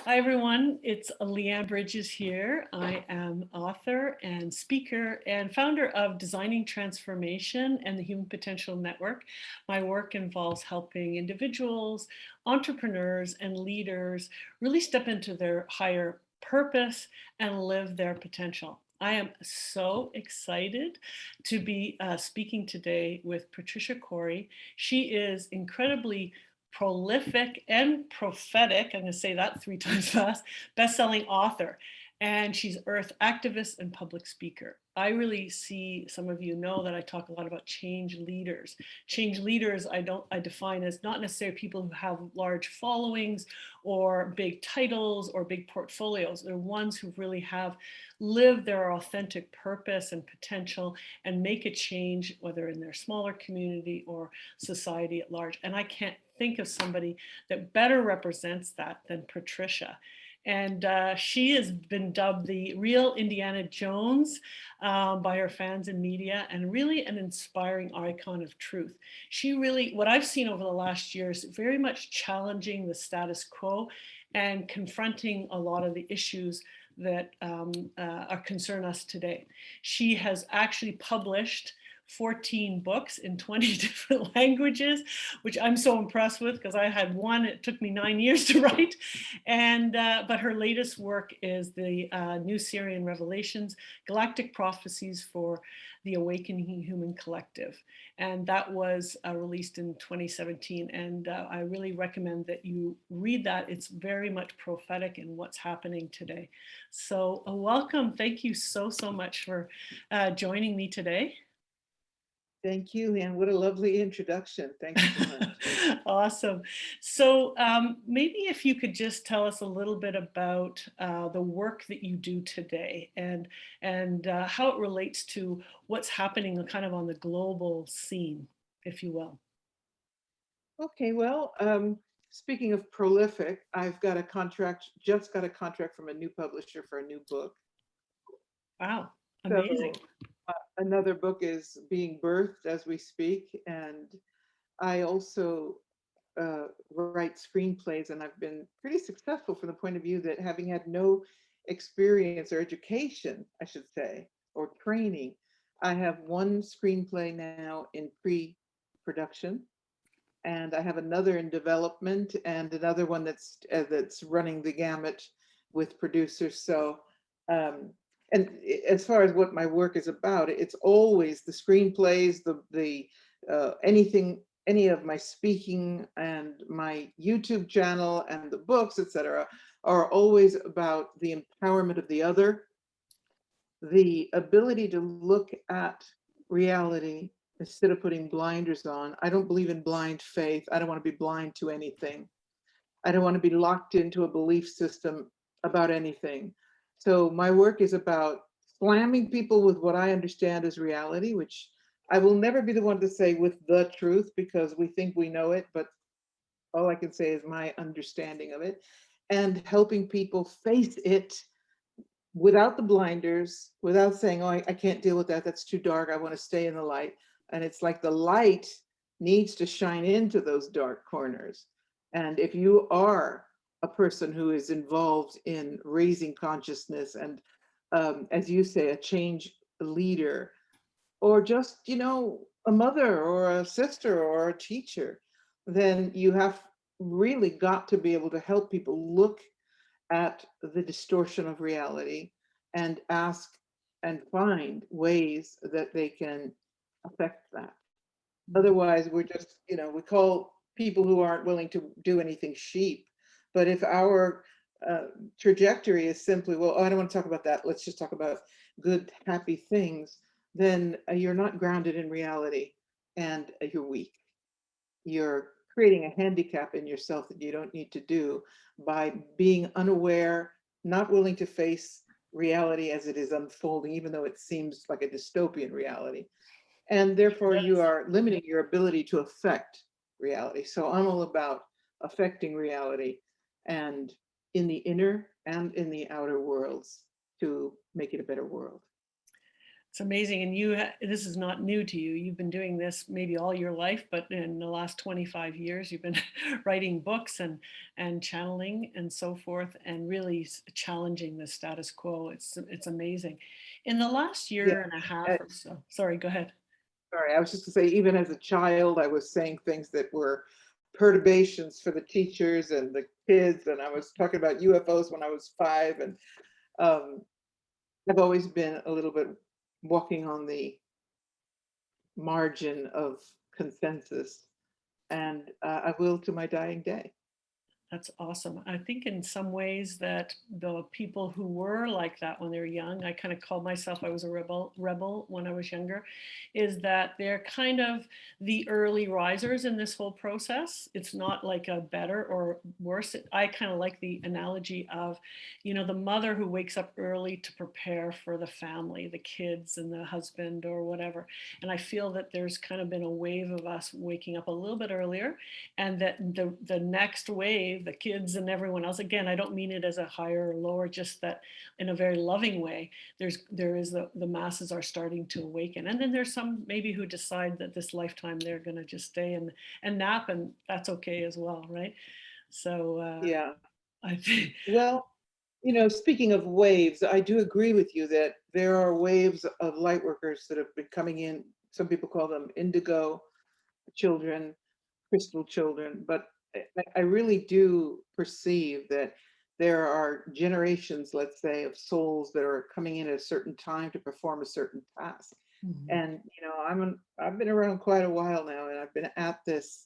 Hi, everyone. It's Leanne Bridges here. I am author and speaker and founder of Designing Transformation and the Human Potential Network. My work involves helping individuals, entrepreneurs, and leaders really step into their higher purpose and live their potential. I am so excited to be speaking today with Patricia Cori. She is incredibly prolific and prophetic, I'm going to say that 3 times fast, best-selling author. And she's earth activist and public speaker. I really see, some of you know that I talk a lot about change leaders. Change leaders, I define as not necessarily people who have large followings or big titles or big portfolios. They're ones who really have lived their authentic purpose and potential and make a change, whether in their smaller community or society at large. And I can't think of somebody that better represents that than Patricia. And she has been dubbed the real Indiana Jones by her fans and media, and really an inspiring icon of truth. She really, what I've seen over the last year is very much challenging the status quo and confronting a lot of the issues that concern us today. She has actually published 14 books in 20 different languages, which I'm so impressed with because I had one, it took me 9 years to write. And but her latest work is the New Syrian Revelations, Galactic Prophecies for the Awakening Human Collective. And that was released in 2017. And I really recommend that you read that. It's very much prophetic in what's happening today. So welcome. Thank you so much for joining me today. Thank you, Leanne. What a lovely introduction. Thank you so much. Awesome. So maybe if you could just tell us a little bit about the work that you do today and how it relates to what's happening kind of on the global scene, if you will. Okay, well, speaking of prolific, I've got a contract, just got a contract from a new publisher for a new book. Wow, amazing. So another book is being birthed as we speak. And I also write screenplays, and I've been pretty successful from the point of view that having had no experience or education, I should say, or training, I have one screenplay now in pre-production, and I have another in development, and another one that's running the gamut with producers. So, and as far as what my work is about, it's always the screenplays, the anything, any of my speaking and my YouTube channel and the books, etc., are always about the empowerment of the other, the ability to look at reality instead of putting blinders on. I don't believe in blind faith. I don't want to be blind to anything. I don't want to be locked into a belief system about anything. So my work is about slamming people with what I understand as reality, which I will never be the one to say with the truth because we think we know it, but all I can say is my understanding of it, and helping people face it without the blinders, without saying, oh, I can't deal with that. That's too dark. I want to stay in the light. And it's like the light needs to shine into those dark corners. And if you are a person who is involved in raising consciousness and, as you say, a change leader, or just, a mother or a sister or a teacher, then you have really got to be able to help people look at the distortion of reality and ask and find ways that they can affect that. Otherwise, we're just, we call people who aren't willing to do anything sheep. But if our trajectory is simply, well, oh, I don't want to talk about that, let's just talk about good, happy things, then you're not grounded in reality and you're weak. You're creating a handicap in yourself that you don't need to do by being unaware, not willing to face reality as it is unfolding, even though it seems like a dystopian reality. And therefore, you are limiting your ability to affect reality. So I'm all about affecting reality and in the inner and in the outer worlds to make it a better world. It's amazing. And this is not new to you. You've been doing this maybe all your life, but in the last 25 years, you've been writing books and channeling and so forth, and really challenging the status quo. It's amazing. In the last Yeah. year and a half uh, or so, sorry, go ahead. Sorry, I was just gonna say, even as a child, I was saying things that were perturbations for the teachers and the kids, and I was talking about UFOs when I was 5, and um, I've always been a little bit walking on the margin of consensus, and I will to my dying day. That's awesome. I think in some ways that the people who were like that when they were young, I kind of called myself, I was a rebel when I was younger, is that they're kind of the early risers in this whole process. It's not like a better or worse. I kind of like the analogy of, the mother who wakes up early to prepare for the family, the kids and the husband or whatever. And I feel that there's kind of been a wave of us waking up a little bit earlier, and that the next wave, the kids and everyone else, again, I don't mean it as a higher or lower, just that in a very loving way, the masses are starting to awaken. And then there's some maybe who decide that this lifetime they're going to just stay and nap, and that's okay as well, right? So Yeah. I think, Well, speaking of waves, I do agree with you that there are waves of light workers that have been coming in. Some people call them indigo children, crystal children, but I really do perceive that there are generations, let's say, of souls that are coming in at a certain time to perform a certain task. mhm. And I've been around quite a while now, and I've been at this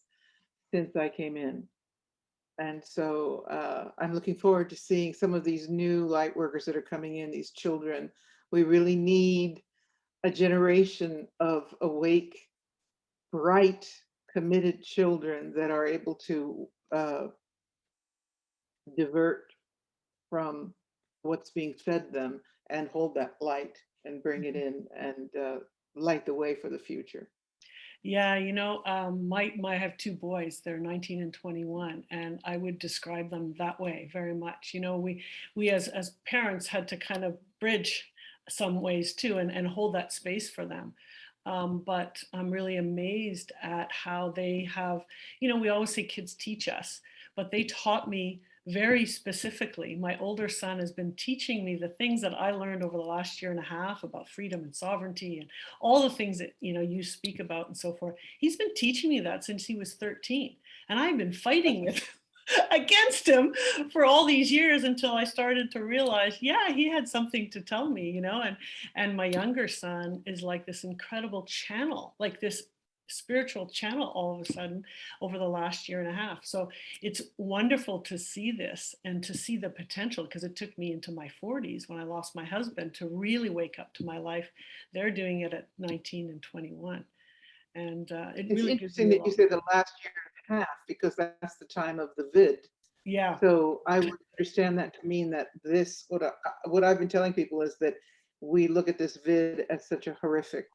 since I came in. And so I'm looking forward to seeing some of these new light workers that are coming in, these children. We really need a generation of awake, bright, committed children that are able to divert from what's being fed them and hold that light and bring it in and light the way for the future. Yeah, I have two boys. They're 19 and 21, and I would describe them that way very much. We as parents had to kind of bridge some ways too, and hold that space for them. But I'm really amazed at how they have, we always say kids teach us, but they taught me very specifically. My older son has been teaching me the things that I learned over the last year and a half about freedom and sovereignty and all the things that you speak about and so forth. He's been teaching me that since he was 13, and I've been fighting with against him for all these years until I started to realize, yeah, he had something to tell me, and my younger son is like this incredible channel, like this spiritual channel all of a sudden over the last year and a half. So it's wonderful to see this and to see the potential, because it took me into my 40s when I lost my husband to really wake up to my life. They're doing it at 19 and 21, and it It's really gives interesting me a that you lot. say the last year and a half because that's the time of the vid. Yeah. So I would understand that to mean that what I've been telling people is that we look at this vid as such a horrific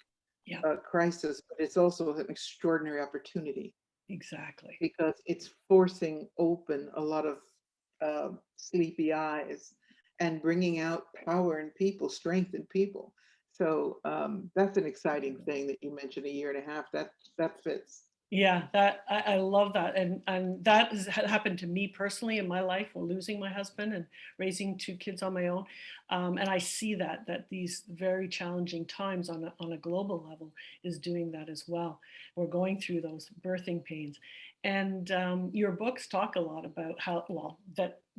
Yeah, crisis, but it's also an extraordinary opportunity exactly. because it's forcing open a lot of sleepy eyes and bringing out power in people, strength in people. So that's an exciting thing that you mentioned a year and a half. That fits. Yeah, that I love that, and that has happened to me personally in my life while losing my husband and raising two kids on my own, and I see that these very challenging times on a global level is doing that as well. We're going through those birthing pains, and your books talk a lot about how well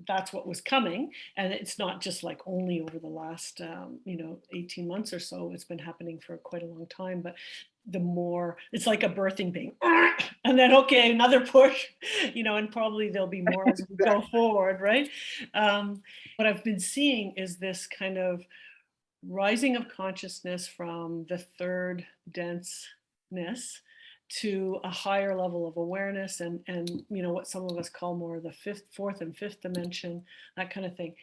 that's what was coming, and it's not just like only over the last 18 months or so. It's been happening for quite a long time, but the more it's like a birthing pain, and then okay, another push, and probably there'll be more as we go forward, right? What I've been seeing is this kind of rising of consciousness from the third denseness to a higher level of awareness, and what some of us call more the fourth and fifth dimension, that kind of thing.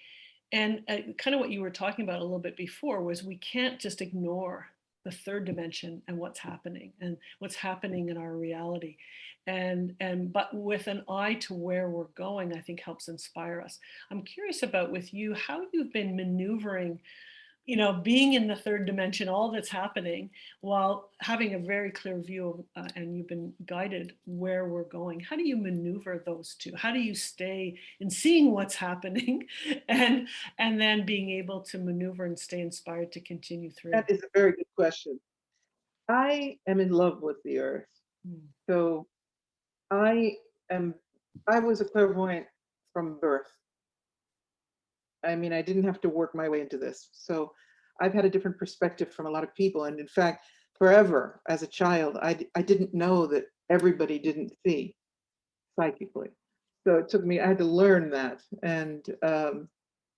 And kind of what you were talking about a little bit before was we can't just ignore the third dimension and what's happening in our reality. But with an eye to where we're going, I think helps inspire us. I'm curious about with you how you've been maneuvering being in the third dimension, all that's happening, while having a very clear view of, and you've been guided where we're going. How do you maneuver those two? How do you stay in seeing what's happening and then being able to maneuver and stay inspired to continue through? That is a very good question. I am in love with the earth. Mm. So I am, I was a clairvoyant from birth. I mean, I didn't have to work my way into this. So I've had a different perspective from a lot of people. And in fact, forever as a child, I didn't know that everybody didn't see psychically. So it took me, I had to learn that. And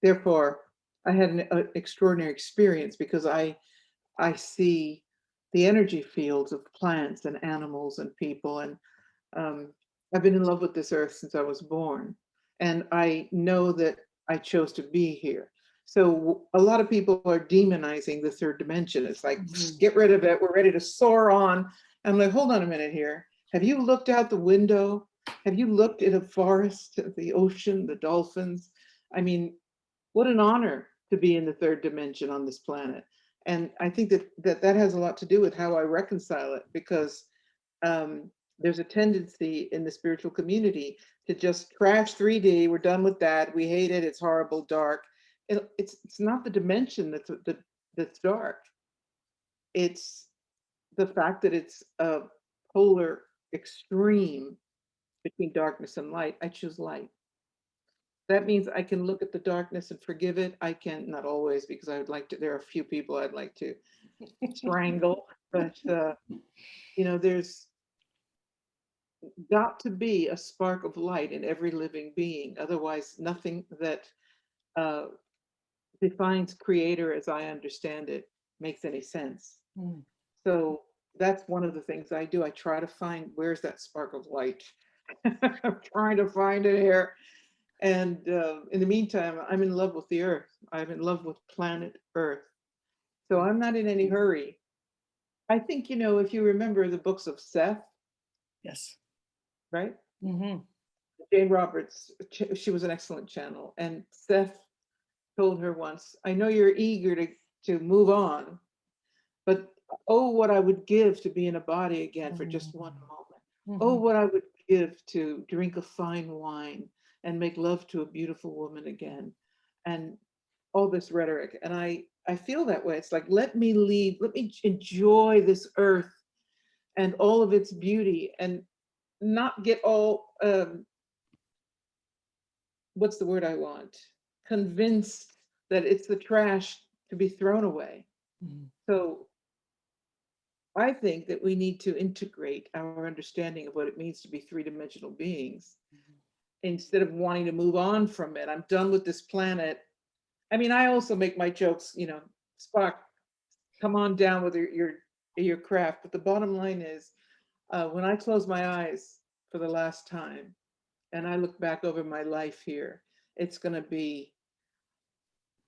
therefore, I had an extraordinary experience because I see the energy fields of plants and animals and people. And um, I've been in love with this earth since I was born. And I know that I chose to be here. So a lot of people are demonizing the third dimension. It's like, Mhm. get rid of it. We're ready to soar on. I'm like, hold on a minute here. Have you looked out the window? Have you looked at a forest, at the ocean, the dolphins? I mean, what an honor to be in the third dimension on this planet. And I think that has a lot to do with how I reconcile it, because um, there's a tendency in the spiritual community to just trash 3D. We're done with that. We hate it. It's horrible, dark. It's not the dimension that's dark. It's the fact that it's a polar extreme between darkness and light. I choose light. That means I can look at the darkness and forgive it. I can, not always, because I would like to, there are a few people I'd like to strangle, but there's got to be a spark of light in every living being. Otherwise, nothing that uh, defines creator as I understand it makes any sense. Mm. So that's one of the things I do. I try to find, where's that spark of light? I'm trying to find it here. And in the meantime, I'm in love with the earth. I'm in love with planet Earth. So I'm not in any hurry. I think, if you remember the books of Seth, Yes. right? Hmm. Jane Roberts, she was an excellent channel. And Seth told her once, I know you're eager to move on, but oh, what I would give to be in a body again for just one moment. Oh, Hmm. what I would give to drink a fine wine and make love to a beautiful woman again. And all this rhetoric. And I feel that way. It's like, let me leave, let me enjoy this earth and all of its beauty, and not get all what's the word I want? Convinced that it's the trash to be thrown away. Hmm. So I think that we need to integrate our understanding of what it means to be three-dimensional beings instead of wanting to move on from it. I'm done with this planet. I mean, I also make my jokes, Spock, come on down with your craft. But the bottom line is, when I close my eyes for the last time and I look back over my life here, it's going to be,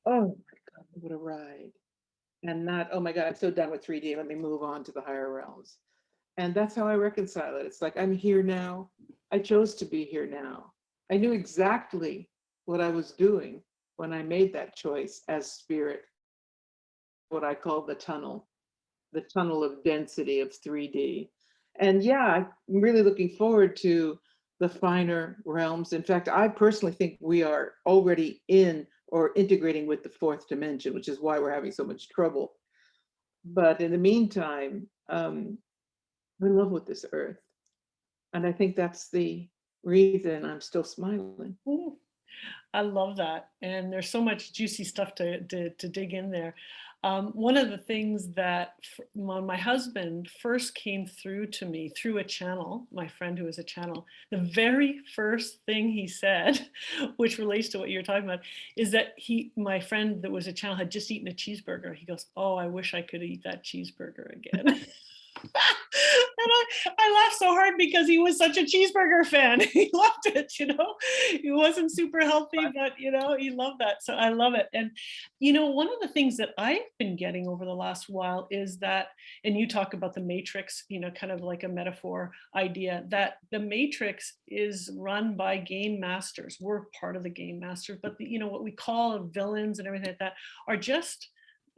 oh my God, what a ride. And not, oh my God, I'm so done with 3D. Let me move on to the higher realms. And that's how I reconcile it. It's like, I'm here now. I chose to be here now. I knew exactly what I was doing when I made that choice as spirit, what I call the tunnel of density of 3D. And yeah, I'm really looking forward to the finer realms. In fact, I personally think we are already in or integrating with the fourth dimension, which is why we're having so much trouble. But in the meantime, I'm in love with this earth. And I think that's the reason I'm still smiling. Ooh, I love that. And there's so much juicy stuff to dig in there. One of the things that when my husband first came through to me through a channel, my friend who is a channel, the very first thing he said, which relates to what you're talking about, is that my friend that was a channel had just eaten a cheeseburger. He goes, "Oh, I wish I could eat that cheeseburger again." And I laughed so hard because he was such a cheeseburger fan. He loved it. He wasn't super healthy, but he loved that. So I love it. And one of the things that I've been getting over the last while is that, and you talk about the matrix, kind of like a metaphor idea, that the matrix is run by game masters. We're part of the game masters, but what we call villains and everything like that are just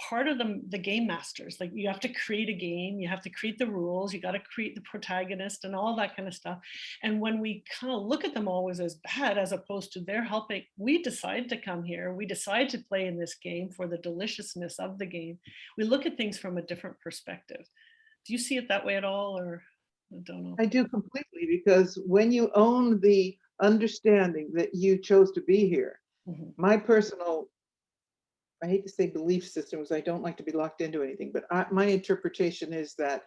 part of the game masters. Like, you have to create a game, you have to create the rules, you got to create the protagonist and all that kind of stuff. And when we kind of look at them always as bad, as opposed to they're helping, we decide to come here, we decide to play in this game for the deliciousness of the game. We look at things from a different perspective. Do you see it that way at all, or I don't know? I do completely, because when you own the understanding that you chose to be here, Mhm. my personal, I hate to say belief system because I don't like to be locked into anything, but my interpretation is that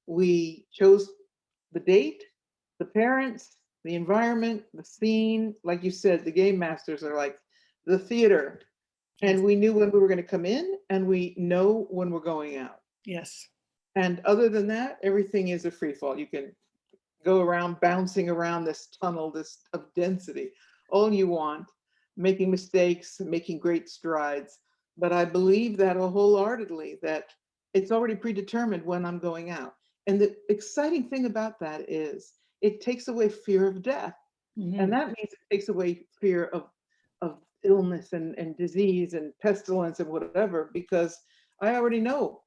we chose the date, the parents, the environment, the scene. Like you said, the game masters are like the theater. Yes. And we knew when we were going to come in, and we know when we're going out. Yes. And other than that, everything is a free fall. You can go around bouncing around this tunnel, this of density, all you want, making mistakes, making great strides. But I believe that wholeheartedly, that it's already predetermined when I'm going out. And the exciting thing about that is it takes away fear of death. And Mhm. that means it takes away fear of illness and disease and pestilence and whatever, because I already know.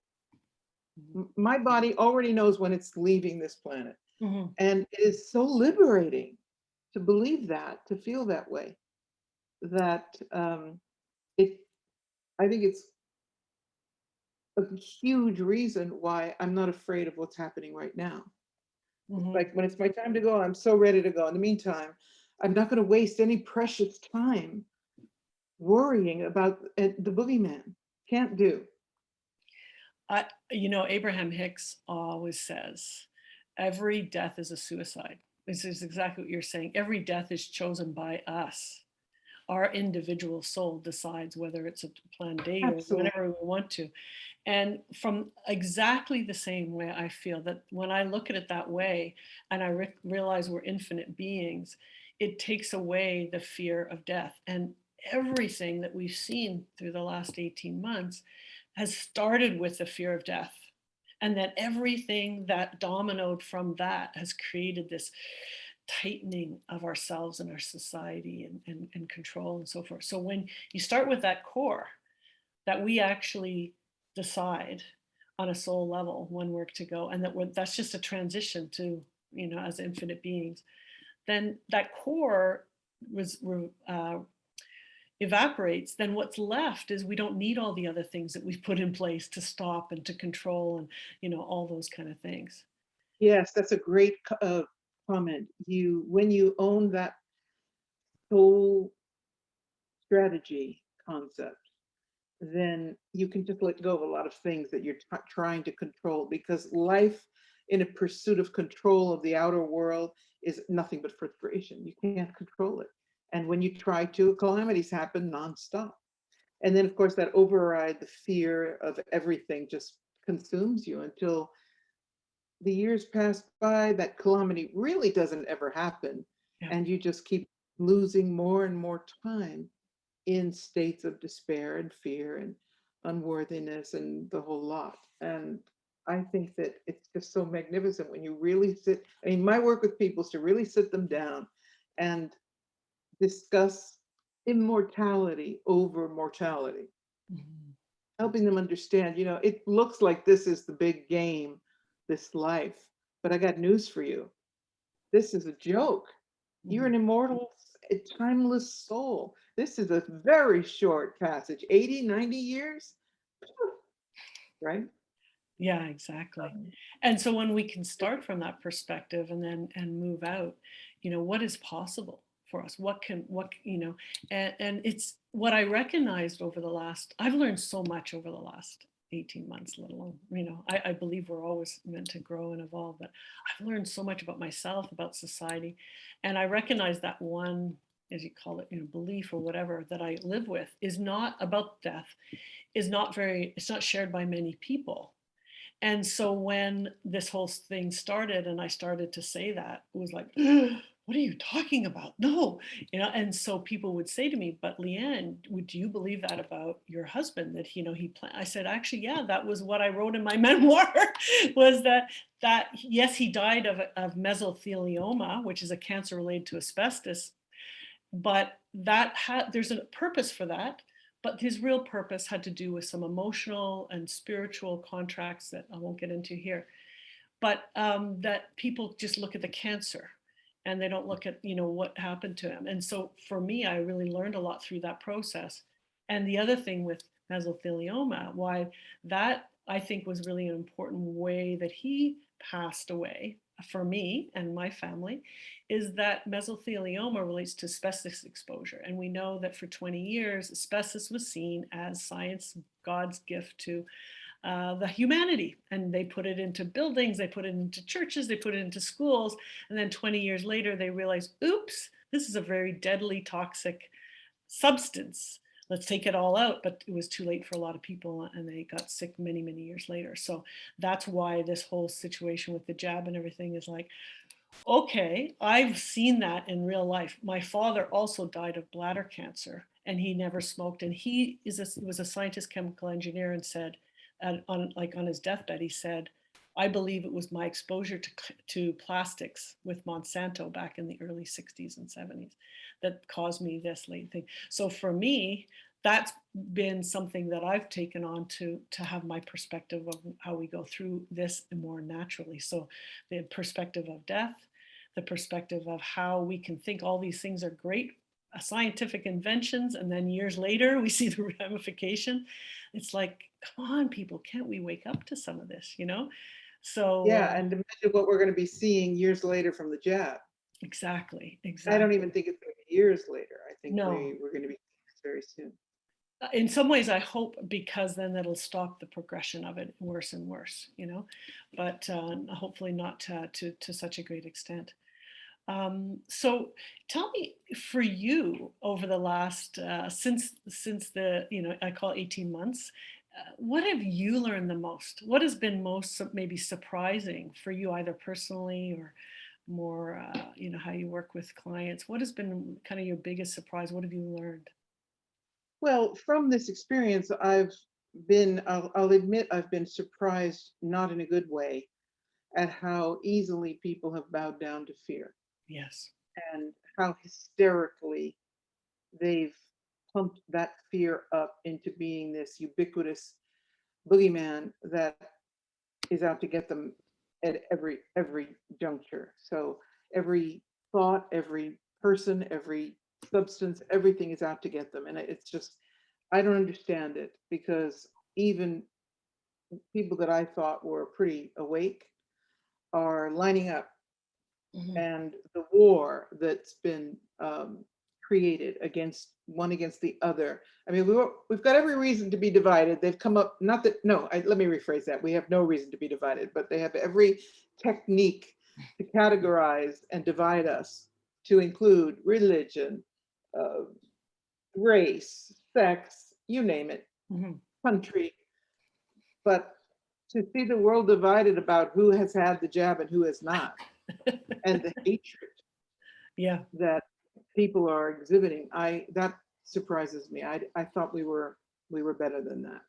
Mhm. My body already knows when it's leaving this planet. Mhm. And it is so liberating to believe that, to feel that way, that it, I think it's a huge reason why I'm not afraid of what's happening right now. It's Mhm. like when it's my time to go, I'm so ready to go. In the meantime, I'm not going to waste any precious time worrying about the boogeyman. Can't do. Abraham Hicks always says, every death is a suicide. This is exactly what you're saying. Every death is chosen by us. Our individual soul decides whether it's a planned date or Absolutely. whenever we want to. And from exactly the same way, I feel that when I look at it that way, and I realize we're infinite beings, it takes away the fear of death. And everything that we've seen through the last 18 months has started with the fear of death. And that everything that dominoed from that has created this tightening of ourselves and our society, and control and so forth. So when you start with that core, that we actually decide on a soul level when we're to go, and that that's just a transition to, as infinite beings, then that core was evaporates. Then what's left is we don't need all the other things that we've put in place to stop and to control, and all those kind of things. Yes, that's a great comment. When you own that soul strategy concept, then you can just let go of a lot of things that you're trying to control, because life in a pursuit of control of the outer world is nothing but frustration. You can't control it. And when you try to, calamities happen nonstop. And then, of course, that override, the fear of everything just consumes you until the years pass by, that calamity really doesn't ever happen. Yeah. And you just keep losing more and more time in states of despair and fear and unworthiness and the whole lot. And I think that it's just so magnificent when you really sit. I mean, my work with people is to really sit them down and discuss immortality over mortality, Mhm. helping them understand, it looks like this is the big game, this life, but I got news for you. This is a joke. You're Mhm. an immortal, a timeless soul. This is a very short passage, 80, 90 years, right? Yeah, exactly. Um, And so when we can start from that perspective and then move out, what is possible for us? And it's what I recognized over the last, I've learned so much over the last 18 months, let alone, I believe we're always meant to grow and evolve, but I've learned so much about myself, about society. And I recognize that one, as you call it, belief or whatever that I live with is not about death, it's not shared by many people. And so when this whole thing started and I started to say that, it was like, what are you talking about? No, and so people would say to me, but Leanne, would you believe that about your husband, that, I said, actually, yeah, that was what I wrote in my memoir, was that yes, he died of mesothelioma, which is a cancer related to asbestos, but there's a purpose for that. but his real purpose had to do with some emotional and spiritual contracts that I won't get into here. But that people just look at the cancer and they don't look at, what happened to him. And so for me, I really learned a lot through that process. And the other thing with mesothelioma, why that I think was really an important way that he passed away for me and my family, is that mesothelioma relates to asbestos exposure. And we know that for 20 years, asbestos was seen as science, God's gift to the humanity. And they put it into buildings, they put it into churches, they put it into schools. And then 20 years later, they realized, oops, this is a very deadly, toxic substance. Let's take it all out. But it was too late for a lot of people and they got sick many, many years later. So that's why this whole situation with the jab and everything is like, okay, I've seen that in real life. My father also died of bladder cancer and he never smoked. And he was a scientist, chemical engineer, and said, on his deathbed, he said, I believe it was my exposure to plastics with Monsanto back in the early 60s and 70s that caused me this late thing. So for me, that's been something that I've taken on to have my perspective of how we go through this more naturally. So the perspective of death, the perspective of how we can think all these things are great scientific inventions, and then years later we see the ramification. It's like, come on, people, can't we wake up to some of this, So Yeah, and imagine what we're going to be seeing years later from the jab. exactly, I don't exactly. even think it's going to be years later. I think No, we're going to be seeing this very soon. in some ways I hope, because then that'll stop the progression of it worse and worse, but hopefully not to such a great extent. So tell me, for you, over the last since the, I call 18 months, what have you learned the most? What has been most maybe surprising for you, either personally or more, how you work with clients? What has been kind of your biggest surprise? What have you learned? Well, from this experience, I'll admit, I've been surprised, not in a good way, at how easily people have bowed down to fear Yes. and how hysterically they've pumped that fear up into being this ubiquitous boogeyman that is out to get them at every juncture. So every thought, every person, every substance, everything is out to get them. And it's just, I don't understand it, because even people that I thought were pretty awake are lining up, Mhm. and the war that's been created against one against the other. I mean, we've got every reason to be divided. They've come up, not that, no, let me rephrase that. We have no reason to be divided, but they have every technique to categorize and divide us, to include religion, uh, race, sex, you name it, Mhm. country. But to see the world divided about who has had the jab and who has not, and the hatred Yeah, that people are exhibiting, that surprises me. I thought we were better than that.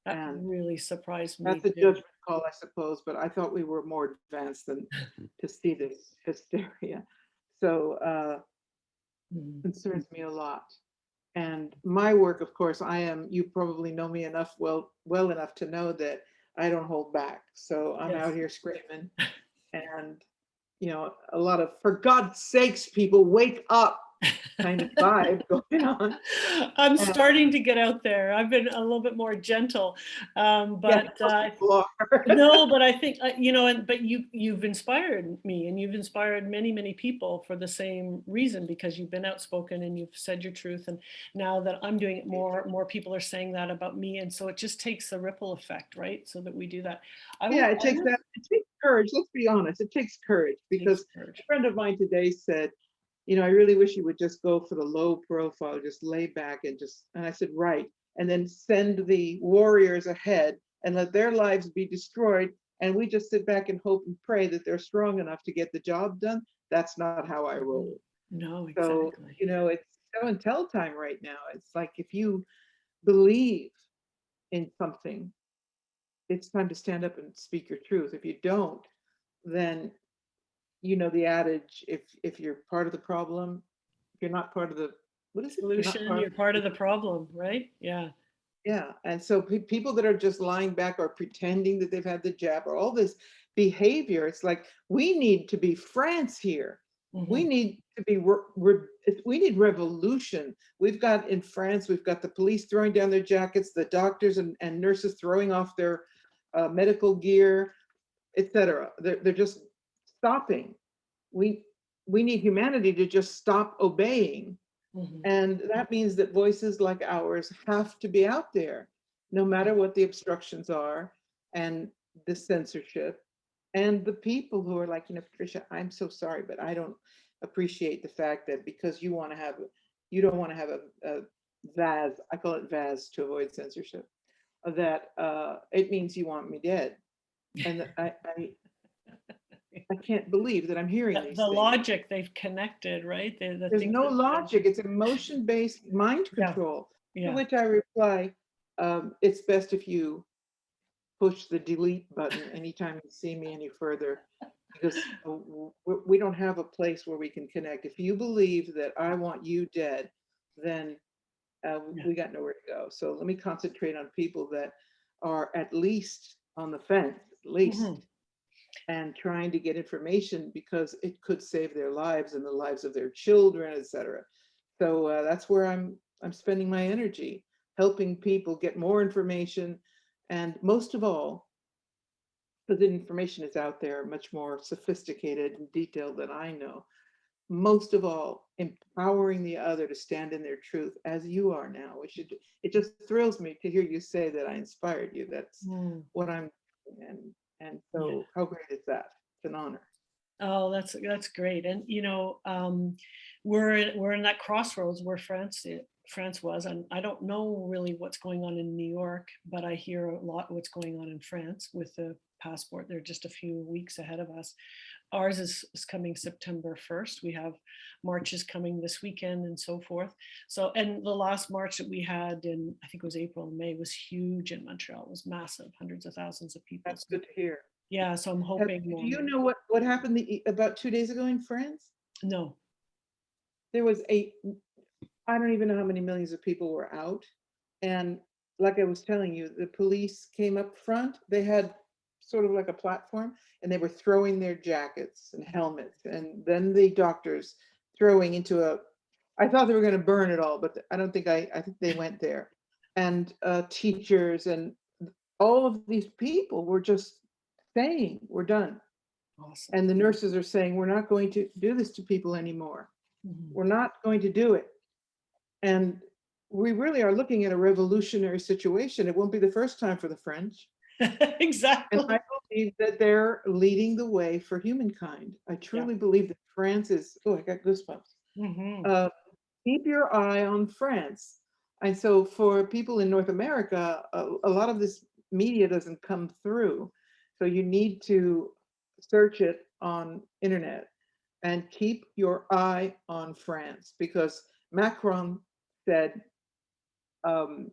that And really surprised me that's a too. judgment call, I suppose, but I thought we were more advanced than to see this hysteria. So Mhm. concerns me a lot. And my work, of course, you probably know me well enough to know that I don't hold back. So I'm out Yes. here screaming, and a lot of, for God's sakes, people wake up kind of vibe going on. I'm And starting to get out there. I've been a little bit more gentle, yes, but most people are. no, but I think but you've inspired me, and you've inspired many, many people for the same reason, because you've been outspoken and you've said your truth. And now that I'm doing it more people are saying that about me, and so it just takes a ripple effect, right? So that we do that. Yeah, it takes courage. Let's be honest. It takes courage, Takes because a courage. friend of mine today said, I really wish you would just go for the low profile, just lay back and I said, right. And then send the warriors ahead and let their lives be destroyed. And we just sit back and hope and pray that they're strong enough to get the job done. That's not how I Mhm. roll. No, So, exactly. it's show and tell time right now. It's like, if you believe in something, it's time to stand up and speak your truth. If you don't, then the adage, if you're part of the problem, if you're not part of the what is it? Not Solution, part you're part of the problem, right? Yeah. Yeah, and so people that are just lying back or pretending that they've had the jab or all this behavior, it's like we need to be France here. We Mhm. need to be we need revolution. We've got in France, we've got the police throwing down their jackets, the doctors and nurses throwing off their medical gear, etc. They're just stopping. We we need humanity to just stop obeying, Mhm. and that means that voices like ours have to be out there, no matter what the obstructions are and the censorship. And the people who are like, Patricia, I'm so sorry, but I don't appreciate the fact that because you don't want to have a vase, I call it vase to avoid censorship, that it means you want me dead. And that I can't believe that I'm hearing these The things. logic they've connected, right? The There's things no that logic. It's emotion-based mind yeah, control. To yeah. which I reply, it's best if you push the delete button anytime you see me any further, because we don't have a place where we can connect. If you believe that I want you dead, then Yeah. we got nowhere to go. So let me concentrate on people that are at least on the fence, at least, Mhm. and trying to get information because it could save their lives and the lives of their children, etc. So that's where I'm spending my energy, helping people get more information, and most of all, because the information is out there, much more sophisticated and detailed than I know. Most of all, empowering the other to stand in their truth as you are now. It just thrills me to hear you say that I inspired you. That's Mm. what I'm doing. And Yeah. so how great is that? It's an honor. Oh, that's great. And we're in that crossroads where France was, and I don't know really what's going on in New York, but I hear a lot what's going on in France with the passport. They're just a few weeks ahead of us. Ours is coming September 1st. We have marches coming this weekend and so forth. So, and the last march that we had in, I think it was April and May, was huge in Montreal. It was massive, hundreds of thousands of people. That's So, good to hear. yeah, so I'm hoping Do more. you know what happened about 2 days ago in France? No. There was I don't even know how many millions of people were out. And like I was telling you, the police came up front. They had sort of like a platform and they were throwing their jackets and helmets. And then the doctors throwing into I thought they were going to burn it all, but I don't think I think they went there. And teachers and all of these people were just saying, we're done. Awesome. And the nurses are saying, we're not going to do this to people anymore. Mhm. We're not going to do it. And we really are looking at a revolutionary situation. It won't be the first time for the French. And Exactly. I believe that they're leading the way for humankind. I Yeah. truly believe that France is, oh, I got goosebumps. Mhm. Uh, Keep your eye on France. And so for people in North America, a lot of this media doesn't come through. So you need to search it on internet and keep your eye on France, because Macron said, um,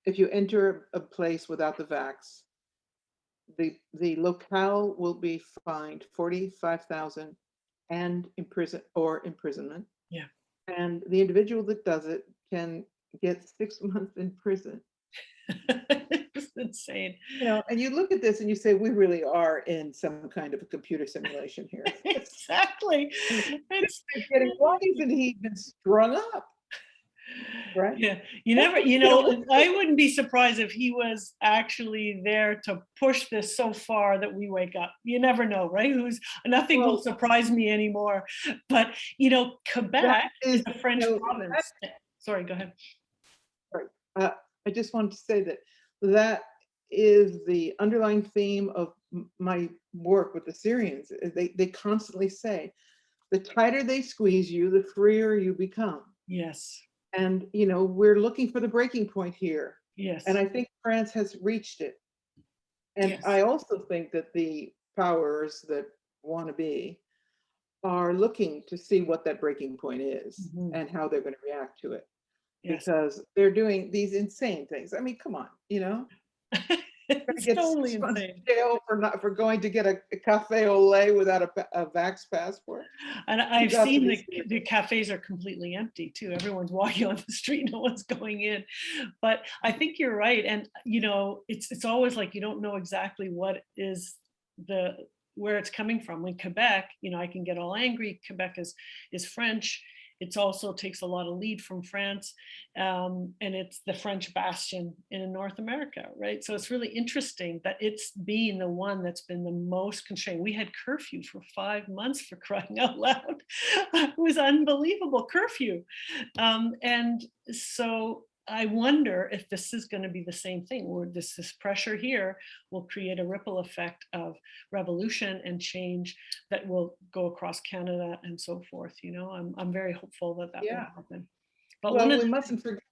if you enter a place without the vax, the locale will be fined 45,000 and imprisonment, Yeah. and the individual that does it can get 6 months in prison. It's insane. And you look at this and you say, we really are in some kind of a computer simulation here. Exactly. And It's why isn't he even strung up? Right? yeah. You What, never, what I wouldn't be surprised if he was actually there to push this so far that we wake up. You never know, right? Nothing will well, surprise me anymore. But that Quebec is is, a French that, province. Sorry, go ahead. sorry, I just wanted to say that that is the underlying theme of my work with the Syrians. They constantly say, the tighter they squeeze you, the freer you become. Yes. And we're looking for the breaking point here. And Yes. I think France has reached it. And Yes. I also think that the powers that want to be are looking to see what that breaking point is Mhm. and how they're going to react to it, Yes. because they're doing these insane things. I mean, come on, Gonna It's get totally 6 months insane. jail for going to get a cafe au lait without a vax passport. And You I've got to seen be the serious. cafes are completely empty too. Everyone's walking on the street, no one's going in. But I think you're right. And it's always like you don't know exactly what is the where it's coming from. In Quebec, I can get all angry. Quebec is French. It also takes a lot of lead from France, and it's the French bastion in North America, right? So it's really interesting that it's being the one that's been the most constrained. We had curfew for 5 months, for crying out loud. It was unbelievable curfew. And so I wonder if this is going to be the same thing, where this pressure here will create a ripple effect of revolution and change that will go across Canada and so forth. I'm very hopeful that that will Yeah. happen. But one Well, of we the mustn't forget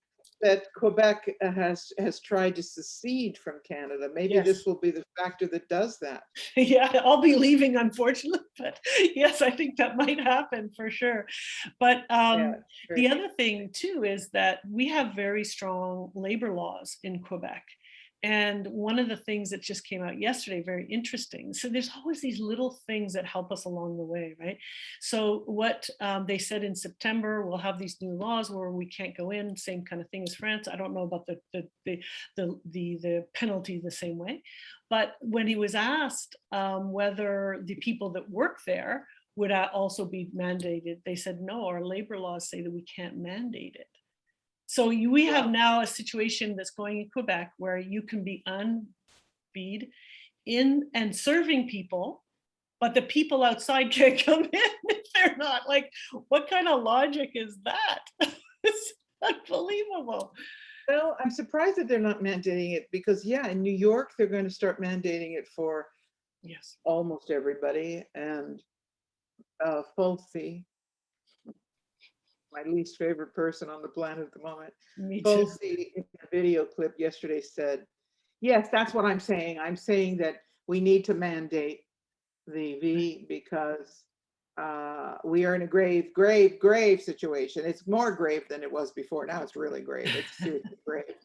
that Quebec has tried to secede from Canada. Maybe this yes, will be the factor that does that. yeah, I'll be leaving, unfortunately, but yes, I think that might happen for sure. But Yeah, the very other thing too is that we have very strong labor laws in Quebec. And one of the things that just came out yesterday, very interesting. So there's always these little things that help us along the way, right? So what they said in September, we'll have these new laws where we can't go in, same kind of thing as France. I don't know about the penalty the same way, but when he was asked whether the people that work there would also be mandated, they said, no, our labor laws say that we can't mandate it. So we have well. now a situation that's going in Quebec where you can be unfeed in and serving people, but the people outside can't come in if they're not. Like, what kind of logic is that? It's unbelievable. Well, I'm surprised that they're not mandating it because, yeah, in New York, they're going to start mandating it for Yes, almost everybody. And Fulsey, my least favorite person on the planet at the moment, me too. Fulsey in a video clip yesterday said, yes, that's what I'm saying. I'm saying that we need to mandate the V because we are in a grave situation. It's more grave than it was before. Now it's really grave. It's seriously grave.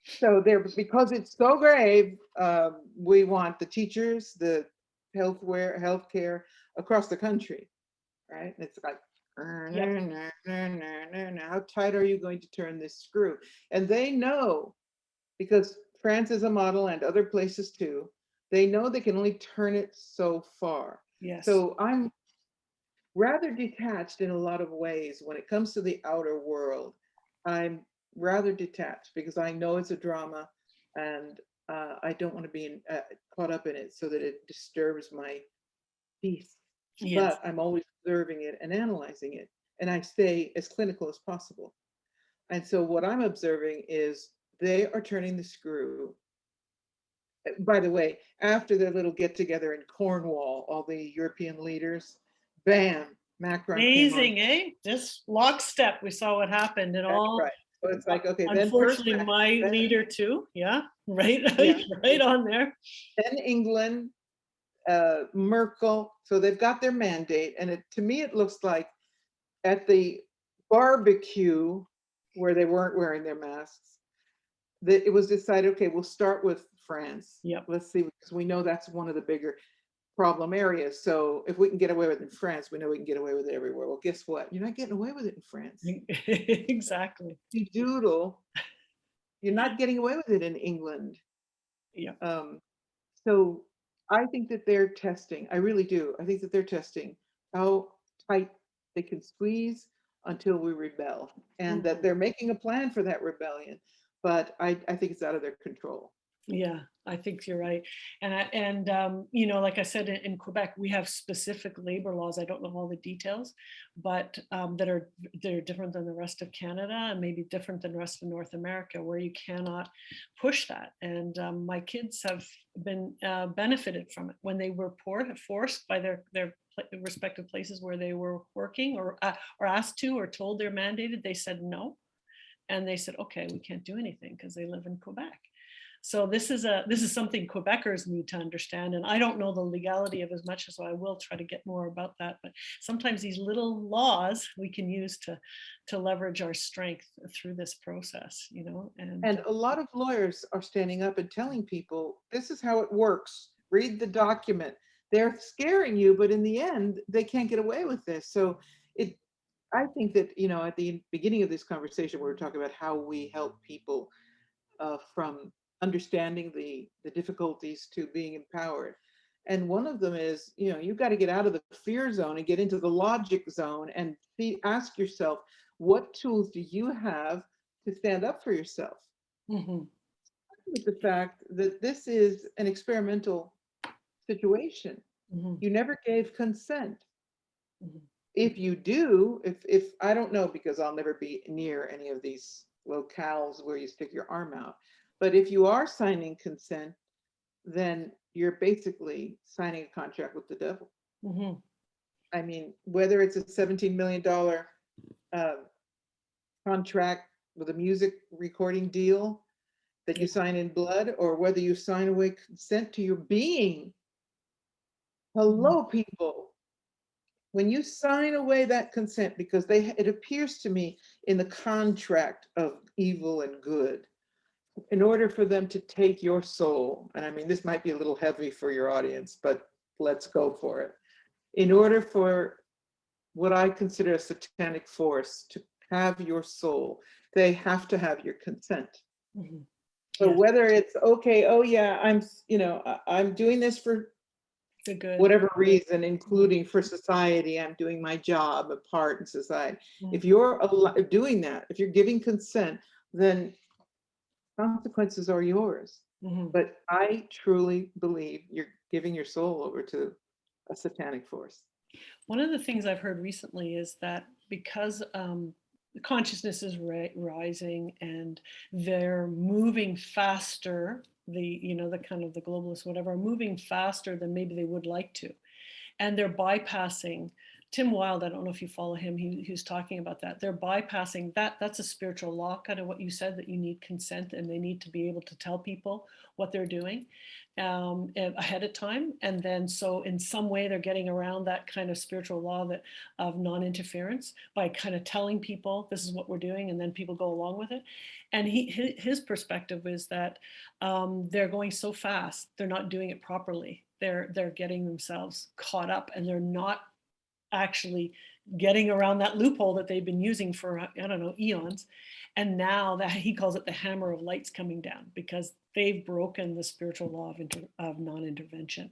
So there, because it's so grave, we want the teachers, the healthcare across the country, right? It's like, Yep. how tight are you going to turn this screw? And they know, because France is a model and other places too, they know they can only turn it so far. Yes. So I'm rather detached in a lot of ways when it comes to the outer world. I'm rather detached because I know it's a drama and I don't want to be caught up in it so that it disturbs my peace. Yes. But I'm always observing it and analyzing it. And I stay as clinical as possible. And so what I'm observing is they are turning the screw. By the way, after their little get together in Cornwall, all the European leaders, bam, Macron came on. Amazing, eh? Just lockstep. We saw what happened and That's all. right. So it's like, okay, then first Unfortunately, France, my then, leader too. Yeah, right, yeah, right on there. then England, Merkel. So they've got their mandate. And to me, it looks like at the barbecue where they weren't wearing their masks, that it was decided, okay, we'll start with France. Yep. Let's see, because we know that's one of the bigger problem areas. So if we can get away with it in France, we know we can get away with it everywhere. Well, guess what? You're not getting away with it in France. Exactly. You doodle, you're not getting away with it in England. Yeah. Um, so I think that they're testing. I really do. I think that they're testing how tight they can squeeze until we rebel, and that Mhm. they're making a plan for that rebellion. But I think it's out of their control. Yeah, I think you're right. And like I said, in Quebec, we have specific labor laws. I don't know all the details, but they're different than the rest of Canada and maybe different than the rest of North America, where you cannot push that. And my kids have been benefited from it when they were forced by their respective places where they were working, or asked to, or told they're mandated. They said no, and they said, okay, we can't do anything because they live in Quebec. So this is something Quebecers need to understand. And I don't know the legality of as much, so I will try to get more about that. But sometimes these little laws we can use to leverage our strength through this process, you know. And a lot of lawyers are standing up and telling people, this is how it works. Read the document. They're scaring you, but in the end, they can't get away with this. So I think that, you know, at the beginning of this conversation, we were talking about how we help people from understanding the difficulties to being empowered. And one of them is, you know, you've got to get out of the fear zone and get into the logic zone and ask yourself, what tools do you have to stand up for yourself? Mm-hmm. With the fact that this is an experimental situation. Mm-hmm. You never gave consent. Mm-hmm. If you do, if I don't know, because I'll never be near any of these locales where you stick your arm out, but if you are signing consent, then you're basically signing a contract with the devil. Mm-hmm. I mean, whether it's a $17 million contract with a music recording deal that you sign in blood, or whether you sign away consent to your being. Hello, people. When you sign away that consent, because it appears to me in the contract of evil and good, in order for them to take your soul, and I mean, this might be a little heavy for your audience, but let's go for it. In order for what I consider a satanic force to have your soul, they have to have your consent. Mm-hmm. So Yes. whether it's okay, oh yeah, I'm doing this for The good. whatever reason, including for society, I'm doing my job, a part in society. Mm-hmm. If you're doing that, if you're giving consent, then consequences are yours. Mm-hmm. But I truly believe you're giving your soul over to a satanic force. One of the things I've heard recently is that because consciousness is rising and they're moving faster, the kind of the globalists, whatever, are moving faster than maybe they would like to. And they're bypassing Tim Wilde. I don't know if you follow him. He was talking about that. They're bypassing that. That's a spiritual law, kind of what you said, that you need consent and they need to be able to tell people what they're doing ahead of time. And then so in some way they're getting around that kind of spiritual law of non-interference by kind of telling people this is what we're doing, and then people go along with it. And his perspective is that they're going so fast, they're not doing it properly. They're getting themselves caught up, and they're not actually getting around that loophole that they've been using for, I don't know, eons. And now that he calls it the hammer of light's coming down, because they've broken the spiritual law of non-intervention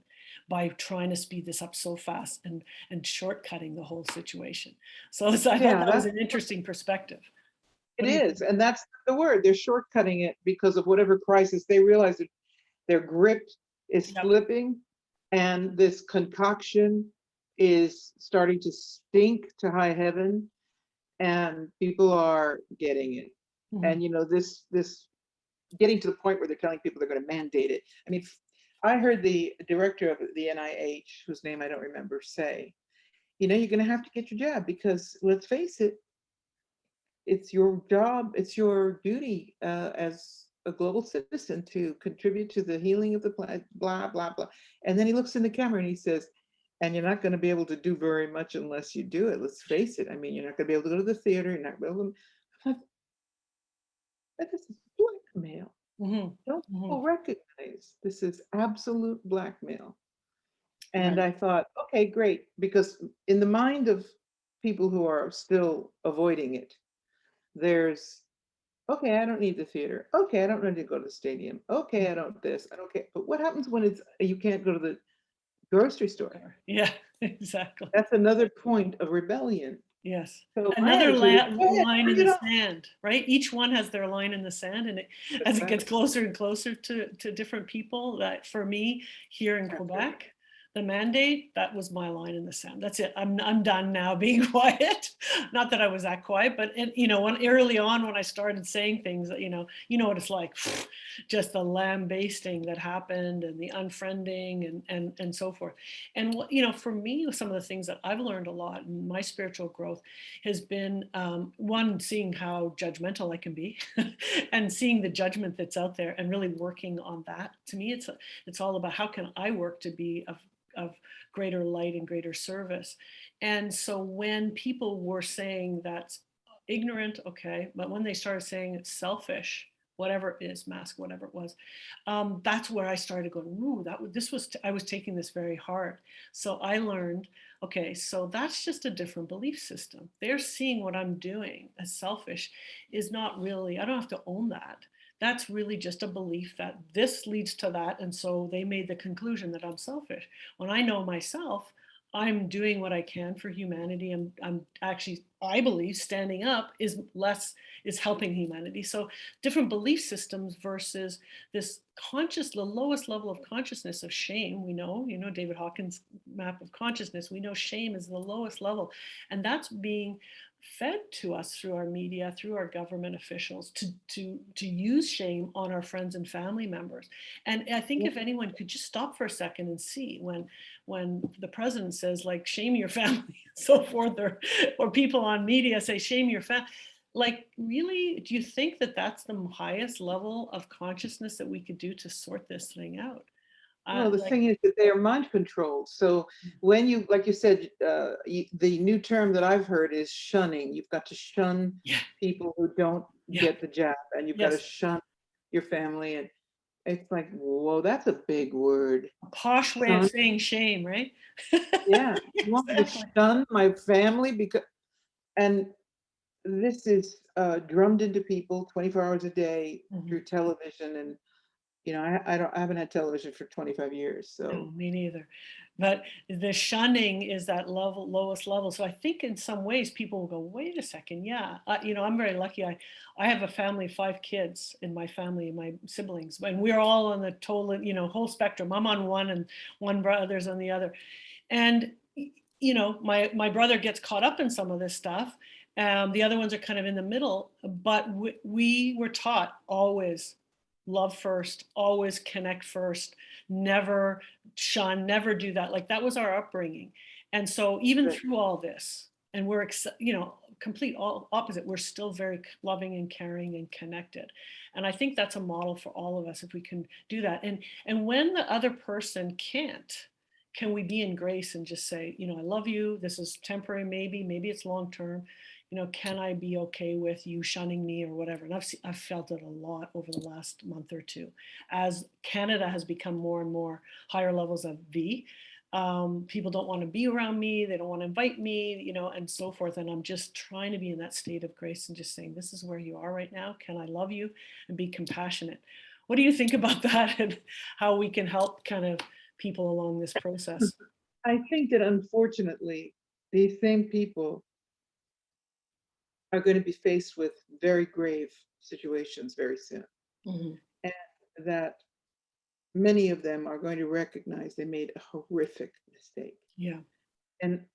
by trying to speed this up so fast and shortcutting the whole situation. So I thought that was an interesting perspective. It is, and that's the word. They're shortcutting it because of whatever crisis. They realize that their grip is slipping, and this concoction is starting to stink to high heaven, and people are getting it. Mm-hmm. And you know, this getting to the point where they're telling people they're going to mandate it. I mean, I heard the director of the NIH, whose name I don't remember, say, you know, you're going to have to get your jab, because let's face it, it's your job, it's your duty as a global citizen to contribute to the healing of the planet, blah, blah, blah. And then he looks in the camera and he says, and you're not going to be able to do very much unless you do it. Let's face it. I mean, you're not going to be able to go to the theater. You're not going to be able to. But this is blackmail. Mm-hmm. Don't people recognize this is absolute blackmail? And right. I thought, okay, great. Because in the mind of people who are still avoiding it, there's, okay, I don't need the theater. Okay, I don't need to go to the stadium. Okay, I don't this. I don't care. But what happens when you can't go to the grocery store? Yeah, exactly. That's another point of rebellion. Yes. So another line in the sand, right? Each one has their line in the sand, and as it gets closer and closer to different people, that for me here in Quebec, The mandate, that was my line in the sand. That's it. I'm done now being quiet. Not that I was that quiet, but when early on when I started saying things, what it's like, just the lambasting that happened and the unfriending and so forth. And for me, some of the things that I've learned a lot in my spiritual growth has been one, seeing how judgmental I can be, and seeing the judgment that's out there, and really working on that. To me, it's all about how can I work to be of greater light and greater service. And so when people were saying that's ignorant, okay, but when they started saying it's selfish, whatever it is, mask, whatever it was, that's where I started going, ooh, I was taking this very hard. So I learned, okay, so that's just a different belief system. They're seeing what I'm doing as selfish is not really, I don't have to own that. That's really just a belief that this leads to that. And so they made the conclusion that I'm selfish. When I know myself, I'm doing what I can for humanity. I'm actually, I believe, standing up is helping humanity. So different belief systems versus this the lowest level of consciousness of shame. We know, David Hawkins' map of consciousness, we know shame is the lowest level. And that's being fed to us through our media, through our government officials, to use shame on our friends and family members. And I think if anyone could just stop for a second and see when the president says, like, shame your family and so forth, or people on media say shame your family, like, really, do you think that that's the highest level of consciousness that we could do to sort this thing out? Well, the thing is that they are mind controlled. So when you, like you said, the new term that I've heard is shunning. You've got to shun Yeah, people who don't yeah, get the jab, and you've got to yes. shun your family. And it's like, whoa, that's a big word. A posh way of Shun. saying shame, right? Yeah, you want me to Exactly. shun my family and this is drummed into people 24 hours a day Mhm. through television. And I haven't had television for 25 years, No, so me neither. But the shunning is that lowest level. So I think in some ways people will go, wait a second, yeah. I'm very lucky. I have a family of 5 kids in my family, my siblings, and we're all on the total, whole spectrum. I'm on one and one brother's on the other. And my brother gets caught up in some of this stuff. The other ones are kind of in the middle, but we were taught always love first, always connect first, never shun, never do that. Like, that was our upbringing. And so even right. through all this, and we're complete all opposite, we're still very loving and caring and connected. And I think that's a model for all of us if we can do that. And when the other person can't, can we be in grace and just say, I love you, this is temporary, maybe it's long term, can I be okay with you shunning me or whatever? And I've felt it a lot over the last month or two as Canada has become more and more higher levels of V. People don't want to be around me, they don't want to invite me, and so forth. And I'm just trying to be in that state of grace and just saying, this is where you are right now, can I love you and be compassionate? What do you think about that, and how we can help kind of people along this process? I think that unfortunately, these same people are going to be faced with very grave situations very soon. Hmm. And that many of them are going to recognize they made a horrific mistake. Yeah. And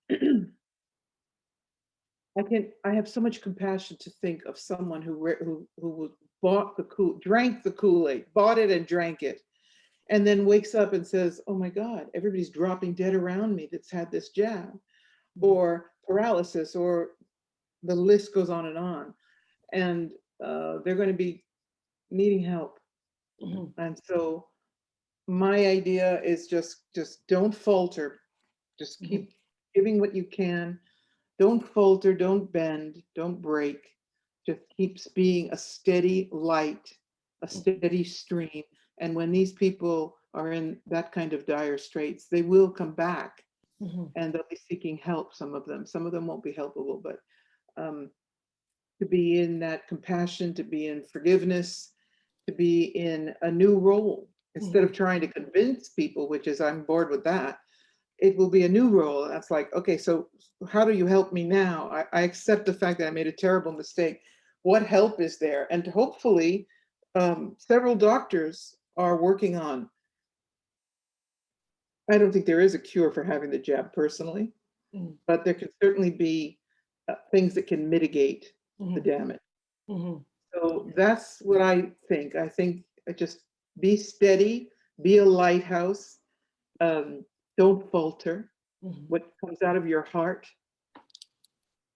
I have so much compassion to think of someone who bought drank the Kool-Aid, bought it and drank it, and then wakes up and says, "Oh my God, everybody's dropping dead around me that's had this jab," Mhm. or paralysis, or the list goes on. And they're going to be needing help. Mhm. And so my idea is just don't falter. Just Mhm. keep giving what you can. Don't falter, don't bend, don't break. Just keeps being a steady light, a Mhm. steady stream. And when these people are in that kind of dire straits, they will come back Mhm. and they'll be seeking help. Some of them won't be helpable, but um, to be in that compassion, to be in forgiveness, to be in a new role instead of Mhm. trying to convince people, which is I'm bored with that. It will be a new role. That's like, okay, so how do you help me now? I accept the fact that I made a terrible mistake. What help is there? And hopefully, several doctors are working on I don't think there is a cure for having the jab personally, Mm, but there can certainly be things that can mitigate the mhm, damage. mhm, So that's what I think. I think just be steady, be a lighthouse, don't falter. mhm. What comes out of your heart,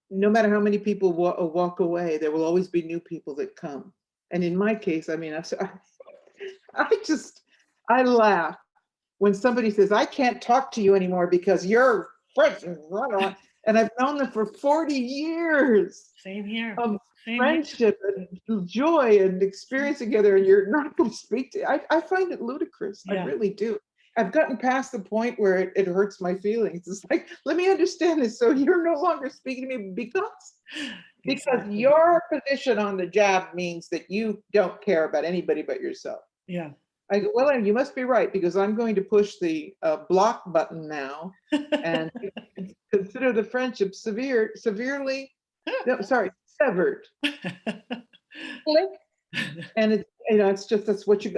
no matter how many people walk away, there will always be new people that come. And in my case, I mean, I just, I laugh when somebody says, I can't talk to you anymore because you're French, and I've known them for 40 years Same here. of Same here. friendship and joy and experience together, and you're not going to speak to. I find it ludicrous. I Yeah, really do. I've gotten past the point where it hurts my feelings. It's like, let me understand this. So you're no longer speaking to me because exactly. your position on the jab means that you don't care about anybody but yourself. Yeah. I go, well, you must be right, because I'm going to push the block button now and consider the friendship severely, no, sorry, severed. Click. And it's, it's just,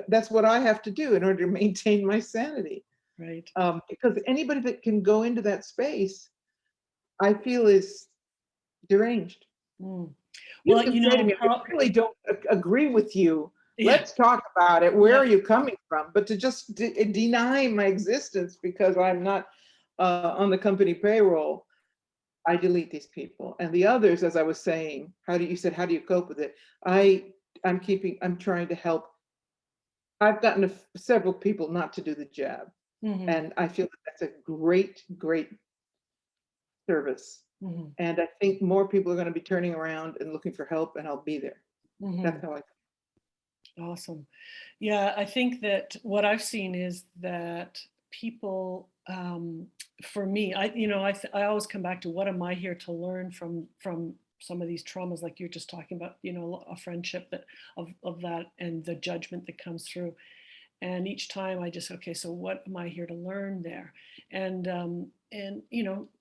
that's what I have to do in order to maintain my sanity. Right. Because anybody that can go into that space, I feel is deranged. Mm. You Well, can say to me, I really don't agree with you. yeah, Let's talk about it. Where yeah. are you coming from? But to just deny my existence because I'm not on the company payroll, I delete these people. And the others, as I was saying, you said, how do you cope with it? I'm trying to help. I've gotten several people not to do the jab. Mhm, And I feel that that's a great, great service. mhm, And I think more people are going to be turning around and looking for help, and I'll be there. That's mhm. how I. Awesome. Yeah, I think that what I've seen is that people, for me, I always come back to what am I here to learn from some of these traumas, like you're just talking about, a friendship that of that and the judgment that comes through. And each time I just, okay, so what am I here to learn there? And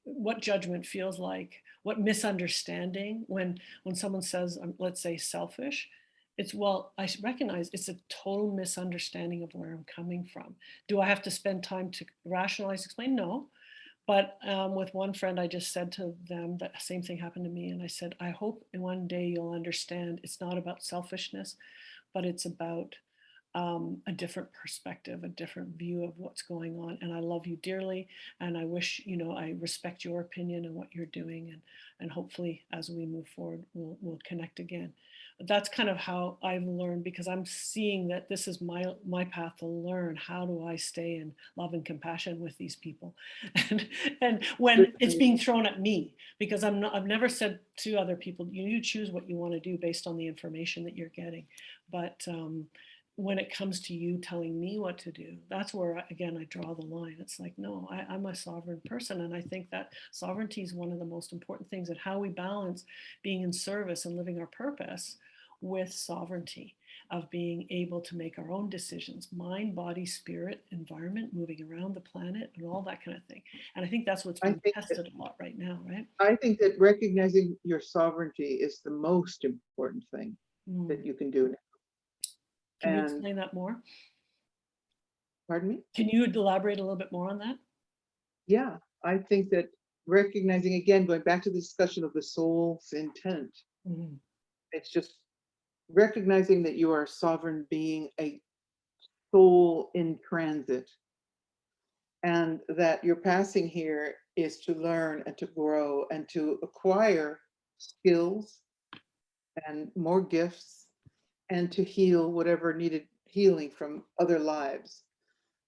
what judgment feels like, what misunderstanding when someone says, let's say selfish, it's, well, I recognize it's a total misunderstanding of where I'm coming from. Do I have to spend time to rationalize, explain? No. But with one friend, I just said to them that same thing happened to me. And I said, I hope in one day you'll understand it's not about selfishness, but it's about a different perspective, a different view of what's going on. And I love you dearly. And I wish, I respect your opinion and what you're doing. And hopefully as we move forward, we'll connect again. But that's kind of how I've learned, because I'm seeing that this is my path to learn. How do I stay in love and compassion with these people? And when it's being thrown at me, because I've never said to other people, you choose what you want to do based on the information that you're getting. But when it comes to you telling me what to do, that's where, again, I draw the line. It's like, no, I'm a sovereign person. And I think that sovereignty is one of the most important things, and how we balance being in service and living our purpose with sovereignty, of being able to make our own decisions, mind, body, spirit, environment, moving around the planet, and all that kind of thing. And I think that's what's I being think that tested a lot right now, right? I think that recognizing your sovereignty is the most important thing Mm. that you can do. Can you And explain that more? pardon me? Can you elaborate a little bit more on that? Yeah, I think that recognizing, again, going back to the discussion of the soul's intent, Mm. it's just recognizing that you are a sovereign being, a soul in transit, and that your passing here is to learn and to grow and to acquire skills and more gifts, and to heal whatever needed healing from other lives.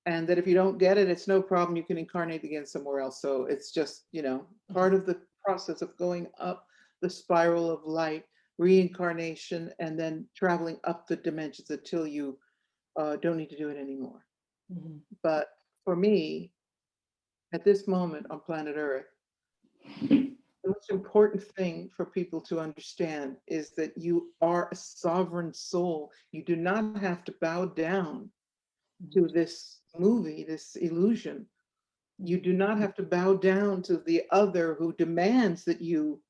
And that if you don't get it, it's no problem. You can incarnate again somewhere else. So it's just, part Mhm. of the process of going up the spiral of light, reincarnation, and then traveling up the dimensions until you don't need to do it anymore. Mhm. But for me, at this moment on planet Earth, the most important thing for people to understand is that you are a sovereign soul. You do not have to bow down Mhm. to this movie, this illusion. You Mhm. do not have to bow down to the other who demands that you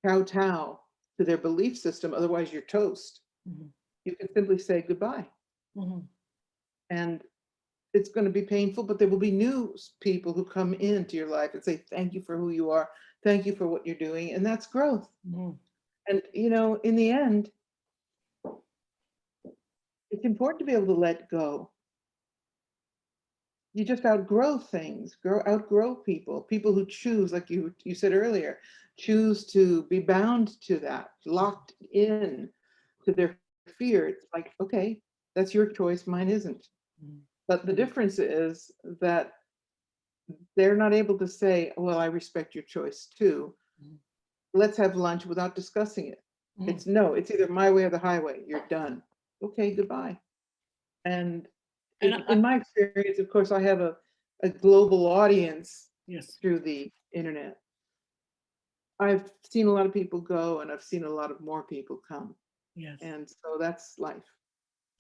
kowtow to their belief system, otherwise you're toast. Mhm. You can simply say goodbye. Mhm. And it's going to be painful, but there will be new people who come into your life and say, thank you for who you are. Thank you for what you're doing. And that's growth. Mhm. And, in the end, it's important to be able to let go. You just outgrow things, outgrow people who choose, like you said earlier, choose to be bound to that, locked in to their fear. It's like, okay, that's your choice, mine isn't. Mhm. But the difference is that they're not able to say, well, I respect your choice too. Mhm. Let's have lunch without discussing it. Mhm. It's no, it's either my way or the highway. You're done. Okay, goodbye. And And in my experience, of course, I have a global audience yes, through the internet. I've seen a lot of people go and I've seen a lot of more people come. yes, And so that's life.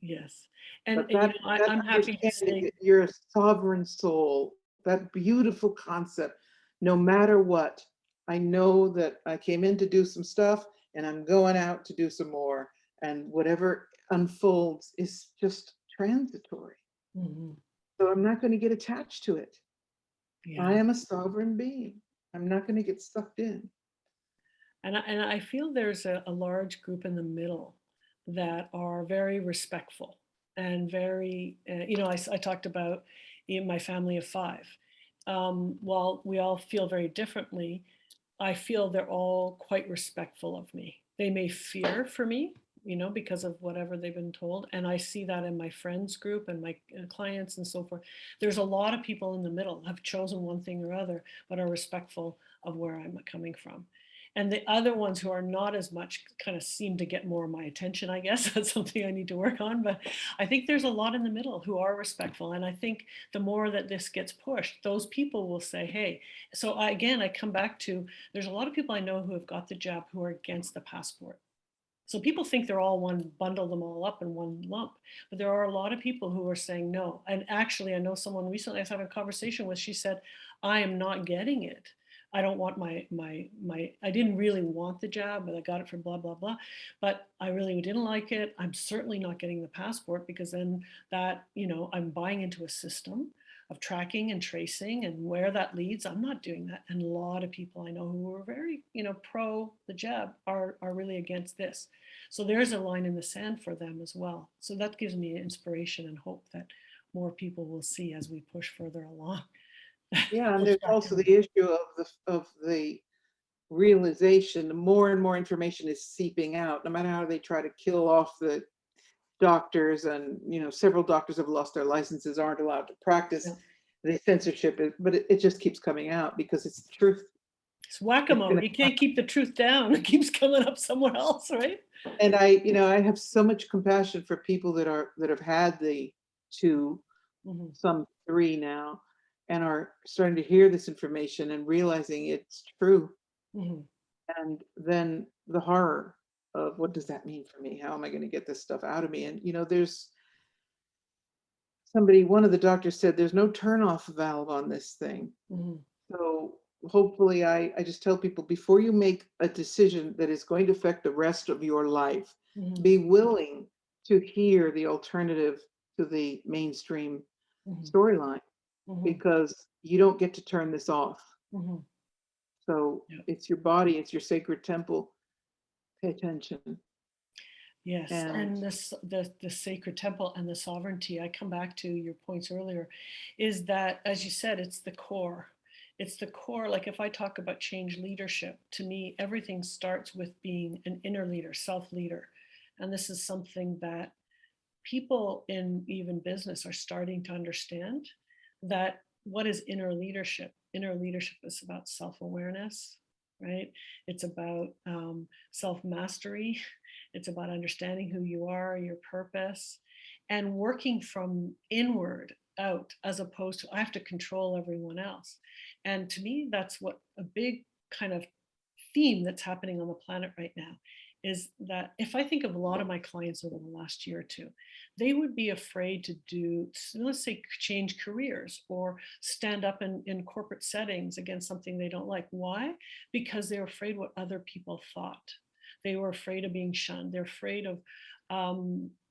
yes. And, But that I'm happy to understanding say, that you're a sovereign soul, that beautiful concept, no matter what, I know that I came in to do some stuff and I'm going out to do some more. And whatever unfolds is just transitory. mhm, So I'm not going to get attached to it. I yeah. am a sovereign being. I'm not going to get sucked in. And I feel there's a large group in the middle that are very respectful and very, I talked about in my family of five. While we all feel very differently, I feel they're all quite respectful of me. They may fear for me, because of whatever they've been told. And I see that in my friends group and my clients and so forth. There's a lot of people in the middle have chosen one thing or other, but are respectful of where I'm coming from. And the other ones who are not as much kind of seem to get more of my attention, I guess. That's something I need to work on. But I think there's a lot in the middle who are respectful. And I think the more that this gets pushed, those people will say, hey, so again, I come back to there's a lot of people I know who have got the jab who are against the passport. So people think they're all one, bundle them all up in one lump. But there are a lot of people who are saying no. And actually, I know someone recently I was having a conversation with, she said, I am not getting it. I don't want I didn't really want the jab, but I got it for blah, blah, blah. But I really didn't like it. I'm certainly not getting the passport because then that, I'm buying into a system of tracking and tracing and where that leads. I'm not doing that. And a lot of people I know who are very, pro the jab are really against this. So there's a line in the sand for them as well. So that gives me inspiration and hope that more people will see as we push further along. Yeah, and Push there's back also down. the issue of the realization, the more and more information is seeping out, no matter how they try to kill off the doctors, and several doctors have lost their licenses, aren't allowed to practice. Yeah. The censorship is, but it just keeps coming out because it's the truth. It's It's whack-a-mole. gonna You come. can't keep the truth down. It keeps coming up somewhere else, right? And I have so much compassion for people that have had the two, Mhm, some three now, and are starting to hear this information and realizing it's true. mhm, And then the horror of, what does that mean for me? How am I going to get this stuff out of me? And there's one of the doctors said there's no turn off valve on this thing. mhm, So hopefully, I just tell people, before you make a decision that is going to affect the rest of your life, mhm, be willing to hear the alternative to the mainstream mhm, storyline, mhm, because you don't get to turn this off. mhm. So Yeah. it's your body, it's your sacred temple. Pay attention. Yes, And and this the sacred temple and the sovereignty, I come back to your points earlier, is that as you said, it's the core. It's the core. Like if I talk about change leadership, to me, everything starts with being an inner leader, self-leader. And this is something that people in even business are starting to understand that what is inner leadership? Inner leadership is about self-awareness, right? It's about self-mastery. It's about understanding who you are, your purpose, and working from inward out as opposed to I have to control everyone else. And to me, that's what a big kind of theme that's happening on the planet right now is that if I think of a lot of my clients over the last year or two, they would be afraid to do, let's say, change careers or stand up in corporate settings against something they don't like. Why? Because they're afraid what other people thought. They were afraid of being shunned. They're afraid of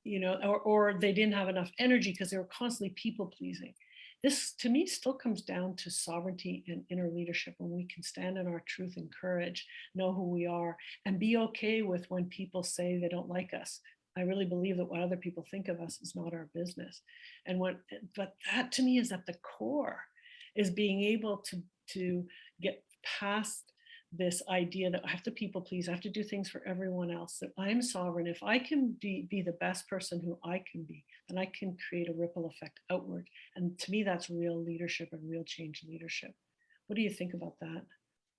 or they didn't have enough energy because they were constantly people pleasing. This to me still comes down to sovereignty and inner leadership, when we can stand in our truth and courage, know who we are, and be okay with when people say they don't like us. I really believe that what other people think of us is not our business. But that to me is at the core, is being able to get past this idea that I have to people please, I have to do things for everyone else, that I'm sovereign. If I can be the best person who I can be, then I can create a ripple effect outward. And to me, that's real leadership and real change leadership. What do you think about that?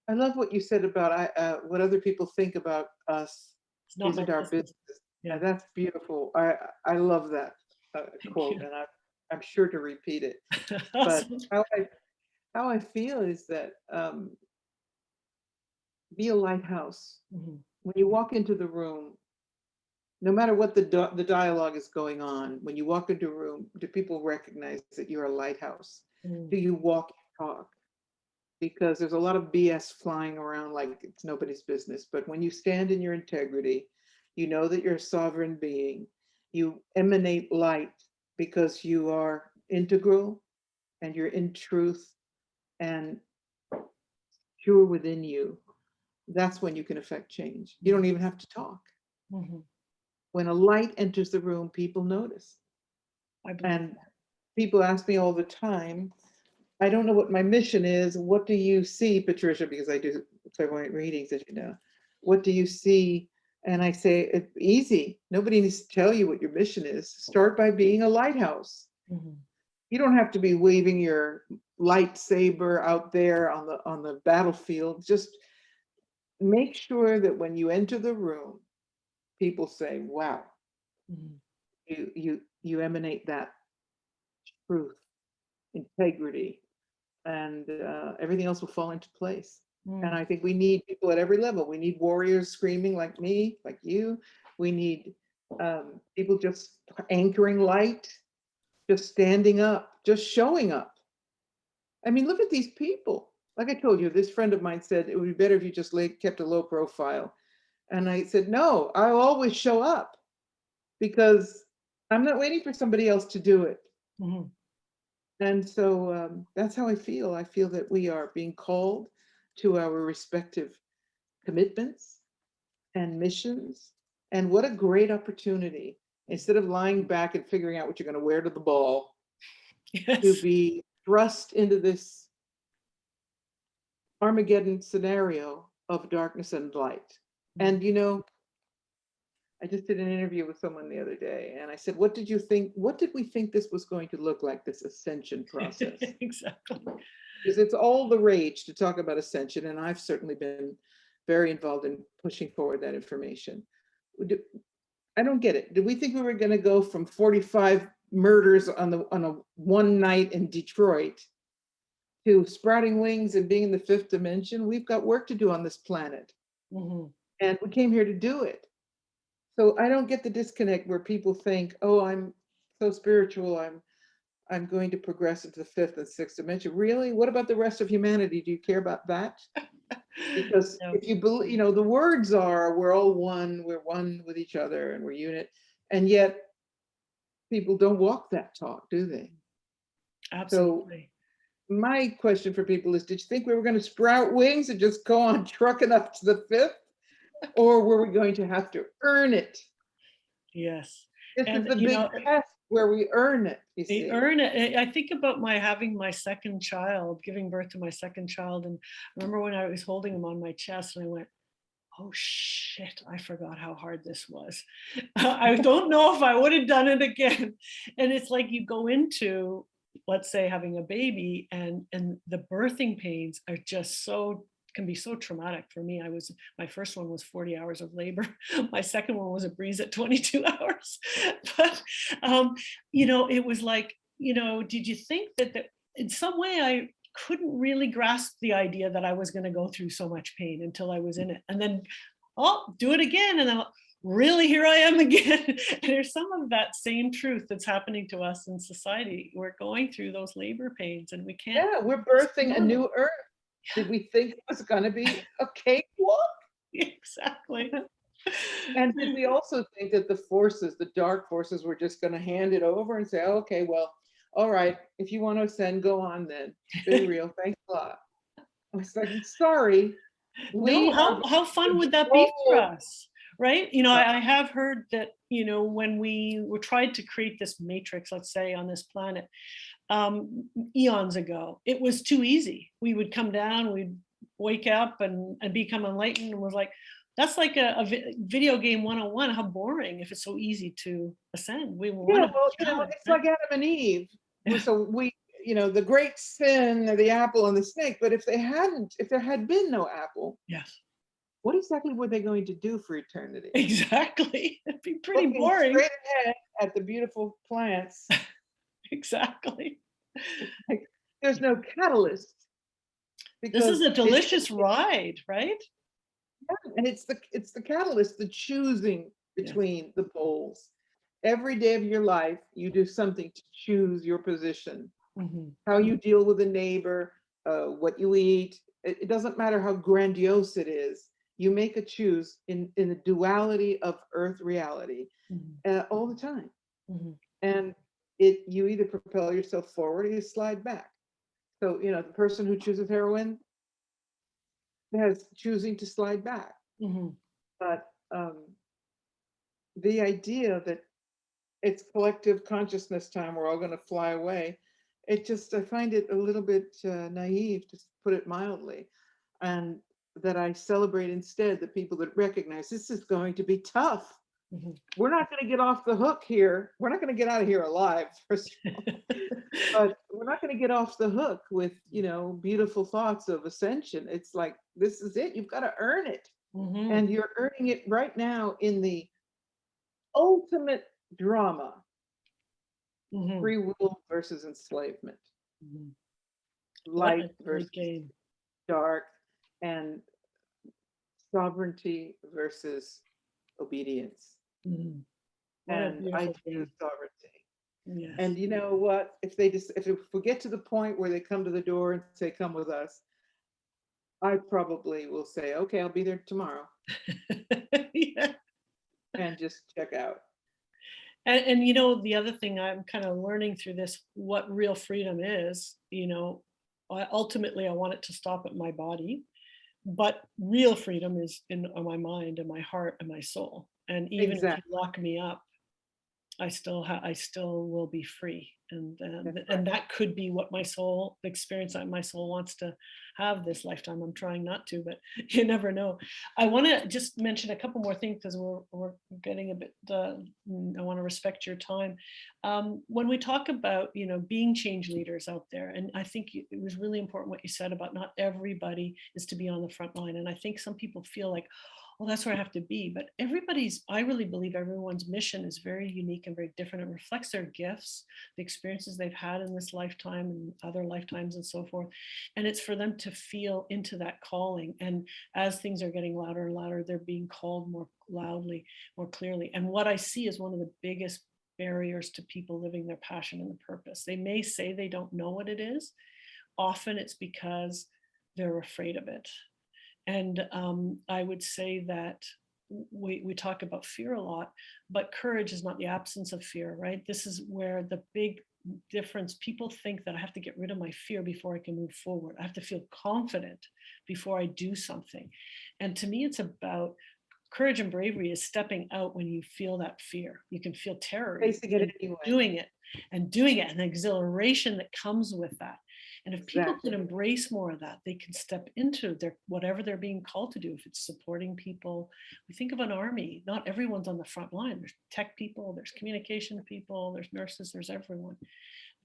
I love what you said about what other people think about us It's not my isn't our business. business. Yeah. That's beautiful. I love that Thank quote, you. and I'm sure to repeat it. But Awesome. how I feel is that be a lighthouse. Mhm. When you walk into the room, no matter what the dialogue is going on, when you walk into a room, do people recognize that you're a lighthouse? Mm. Do you walk and talk? Because there's a lot of BS flying around like it's nobody's business. But when you stand in your integrity, you know that you're a sovereign being. You emanate light because you are integral and you're in truth and pure within you. That's when you can affect change. You don't even have to talk. Mhm. When a light enters the room, people notice. I believe And that. people ask me all the time, I don't know what my mission is. What do you see, Patricia? Because I do clairvoyant readings, as you know. What do you see? And I say, it's easy. Nobody needs to tell you what your mission is. Start by being a lighthouse. Mhm. You don't have to be waving your lightsaber out there on the battlefield. Just make sure that when you enter the room, people say, wow, Mhm. you emanate that truth, integrity, and everything else will fall into place. And Mm. I think we need people at every level. We need warriors screaming like me, like you. We need people just anchoring light, just standing up, just showing up. I mean, look at these people. Like I told you, this friend of mine said it would be better if you just kept a low profile. And I said, no, I'll always show up because I'm not waiting for somebody else to do it. Mhm. And so that's how I feel. I feel that we are being called to our respective commitments and missions. And what a great opportunity, instead of lying back and figuring out what you're going to wear to the ball, to Yes. be thrust into this Armageddon scenario of darkness and light. Mhm. And you know, I just did an interview with someone the other day and I said, what did you think? What did we think this was going to look like, this ascension process? Exactly. Because it's all the rage to talk about ascension, and I've certainly been very involved in pushing forward that information. I don't get it. Did we think we were going to go from 45 murders on a one night in Detroit to sprouting wings and being in the fifth dimension? We've got work to do on this planet, Mhm. and we came here to do it. So I don't get the disconnect where people think, "Oh, I'm so spiritual. I'm going to progress into the fifth and sixth dimension." Really? What about the rest of humanity? Do you care about that? Because No. if you believe, you know, the words are, we're all one, we're one with each other, and we're unit. And yet people don't walk that talk, do they? So Absolutely. my question for people is, did you think we were going to sprout wings and just go on trucking up to the fifth? Or were we going to have to earn it? Yes. This is And the big test where we earn it, you they see. earn it. I think about having my second child, giving birth to my second child. And I remember when I was holding him on my chest and I went, oh shit, I forgot how hard this was. I don't know if I would have done it again. And it's like you go into, let's say, having a baby, and the birthing pains are just can be so traumatic. For me, my first one was 40 hours of labor. My second one was a breeze at 22 hours. But it was like, did you think that in some way I couldn't really grasp the idea that I was going to go through so much pain until I was in it. And then, oh, do it again. And then, really, here I am again. And there's some of that same truth that's happening to us in society. We're going through those labor pains and we can't. Yeah, we're It's birthing a normal. new earth. Did we think it was going to be a cakewalk? Exactly. And did we also think that the forces, the dark forces, were just going to hand it over and say, oh, okay, well, all right, if you want to ascend, go on then. Very real. Thanks a lot. I was like, sorry, No, we are going how to fun would that be for control. us? Right? I have heard that, when we were tried to create this matrix, let's say, on this planet, eons ago, it was too easy. We would come down, we'd wake up and become enlightened, and was like, that's like video game 101. How boring if it's so easy to ascend. We want Yeah, to well, challenge, it's right? like Adam and Eve. So we, the great sin, the apple and the snake. But if there had been no apple, Yes, what exactly were they going to do for eternity? exactly. It'd be pretty Looking boring. straight ahead at the beautiful plants, Exactly. like there's no catalyst This is because a delicious ride, right? and it's the catalyst, the choosing Yes. between the poles. Every day of your life, you do something to choose your position, Mhm. how you deal with a neighbor, what you eat. It doesn't matter how grandiose it is. You make a choose in the duality of earth reality Mhm. all the time. Mhm. And you either propel yourself forward or you slide back. So, the person who chooses heroin has choosing to slide back. Mhm. But the idea that it's collective consciousness time, we're all going to fly away, I find it a little bit naive, to put it mildly. And that I celebrate instead the people that recognize this is going to be tough. Mhm. We're not going to get off the hook here. We're not going to get out of here alive, first of all. But we're not going to get off the hook with, beautiful thoughts of ascension. It's like, this is it. You've got to earn it. Mhm. And you're earning it right now in the ultimate drama, Mhm. free will versus enslavement, Mhm. What light a great versus game. dark, and sovereignty versus obedience. Mhm. What a And I beautiful choose game. sovereignty. Yes. And you know what? If we get to the point where they come to the door and say, come with us, I probably will say, okay, I'll be there tomorrow Yeah. and just check out. And the other thing I'm kind of learning through this, what real freedom is, ultimately I want it to stop at my body, but real freedom is in my mind and my heart and my soul. And even if you Exactly. lock me up, I still will be free, and That's right. and that could be what the experience that my soul wants to have this lifetime. I'm trying not to, but you never know. I want to just mention a couple more things because we're getting a bit. I want to respect your time. When we talk about being change leaders out there, and I think it was really important what you said about not everybody is to be on the front line, and I think some people feel like, well, that's where I have to be. But I really believe everyone's mission is very unique and very different. It reflects their gifts, the experiences they've had in this lifetime and other lifetimes and so forth. And it's for them to feel into that calling. And as things are getting louder and louder, they're being called more loudly, more clearly. And what I see is one of the biggest barriers to people living their passion and the purpose. They may say they don't know what it is. Often it's because they're afraid of it. And I would say that we talk about fear a lot, but courage is not the absence of fear, right? This is where the big difference. People think that I have to get rid of my fear before I can move forward. I have to feel confident before I do something. And to me, it's about courage and bravery is stepping out when you feel that fear. You can feel terror even, Facing it and anyway. doing it and doing it and the exhilaration that comes with that. And if people could Exactly. embrace more of that, they can step into their whatever they're being called to do. If it's supporting people, we think of an army. Not everyone's on the front line. There's tech people, there's communication people, there's nurses, there's everyone.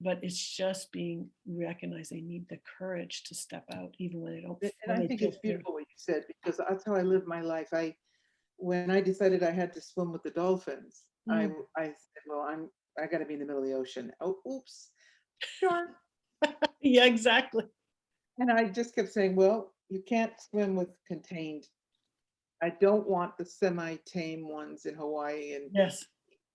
But it's just being recognized. They need the courage to step out, even when they don't, And when I they think feel it's fear. beautiful what you said, because that's how I live my life. When I decided I had to swim with the dolphins, Mm. I said, well, I got to be in the middle of the ocean. Oh, oops, darn. Yeah, exactly. And I just kept saying, well, you can't swim with contained. I don't want the semi-tame ones in Hawaii and Yes.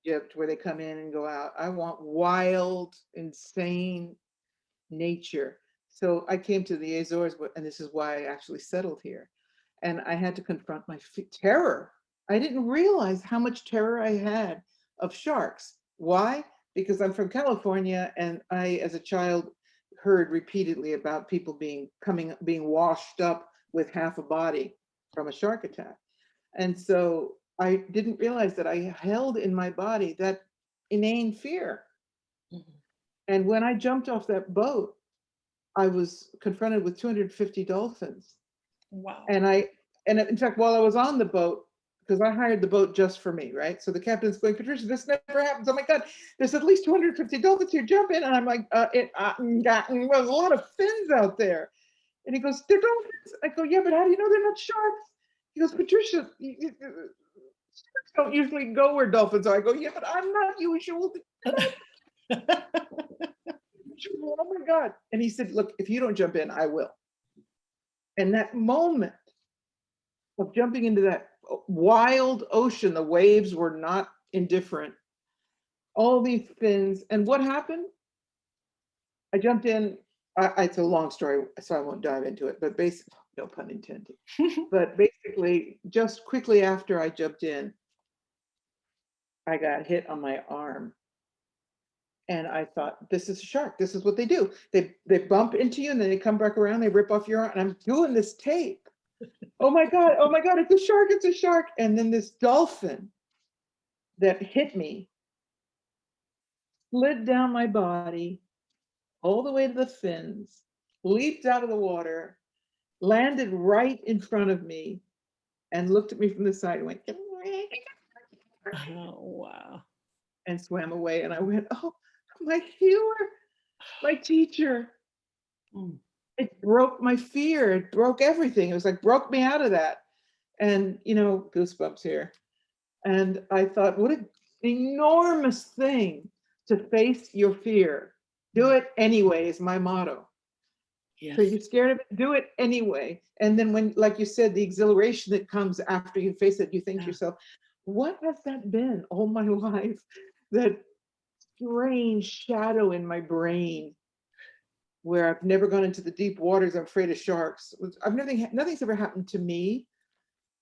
Egypt where they come in and go out. I want wild, insane nature. So I came to the Azores, and this is why I actually settled here. And I had to confront my terror I didn't realize how much terror I had of sharks. Why? Because I'm from California, and I, as a child, heard repeatedly about people being washed up with half a body from a shark attack. And so I didn't realize that I held in my body that inane fear. Mhm. And when I jumped off that boat, I was confronted with 250 dolphins. Wow. And and in fact, while I was on the boat, because I hired the boat just for me, right? So the captain's going, Patricia, this never happens. Oh my God, there's at least 250 dolphins here. Jump in. And I'm like, there's a lot of fins out there. And he goes, they're dolphins. I go, yeah, but how do you know they're not sharks? He goes, Patricia, sharks don't usually go where dolphins are. I go, yeah, but I'm not usual. Oh my God. And he said, look, if you don't jump in, I will. And that moment of jumping into that wild ocean, the waves were not indifferent. All these fins. And what happened? I jumped in. It's a long story, so I won't dive into it, but basically, no pun intended. But basically, just quickly after I jumped in, I got hit on my arm. And I thought, this is a shark. This is what they do. They bump into you and then they come back around, they rip off your arm. And I'm doing this tape. Oh my God, it's a shark, it's a shark. And then this dolphin that hit me slid down my body all the way to the fins, leaped out of the water, landed right in front of me, and looked at me from the side and went, Oh, wow. and swam away. And I went, oh, my healer, my teacher. Mm. It broke my fear. It broke everything. It was like, broke me out of that. And, goosebumps here. And I thought, what an enormous thing to face your fear. Do it anyway is my motto. So Yes. you're scared of it, do it anyway. And then when, like you said, the exhilaration that comes after you face it, you think to Yeah. yourself, what has that been all my life? That strange shadow in my brain where I've never gone into the deep waters. I'm afraid of sharks. Nothing's ever happened to me.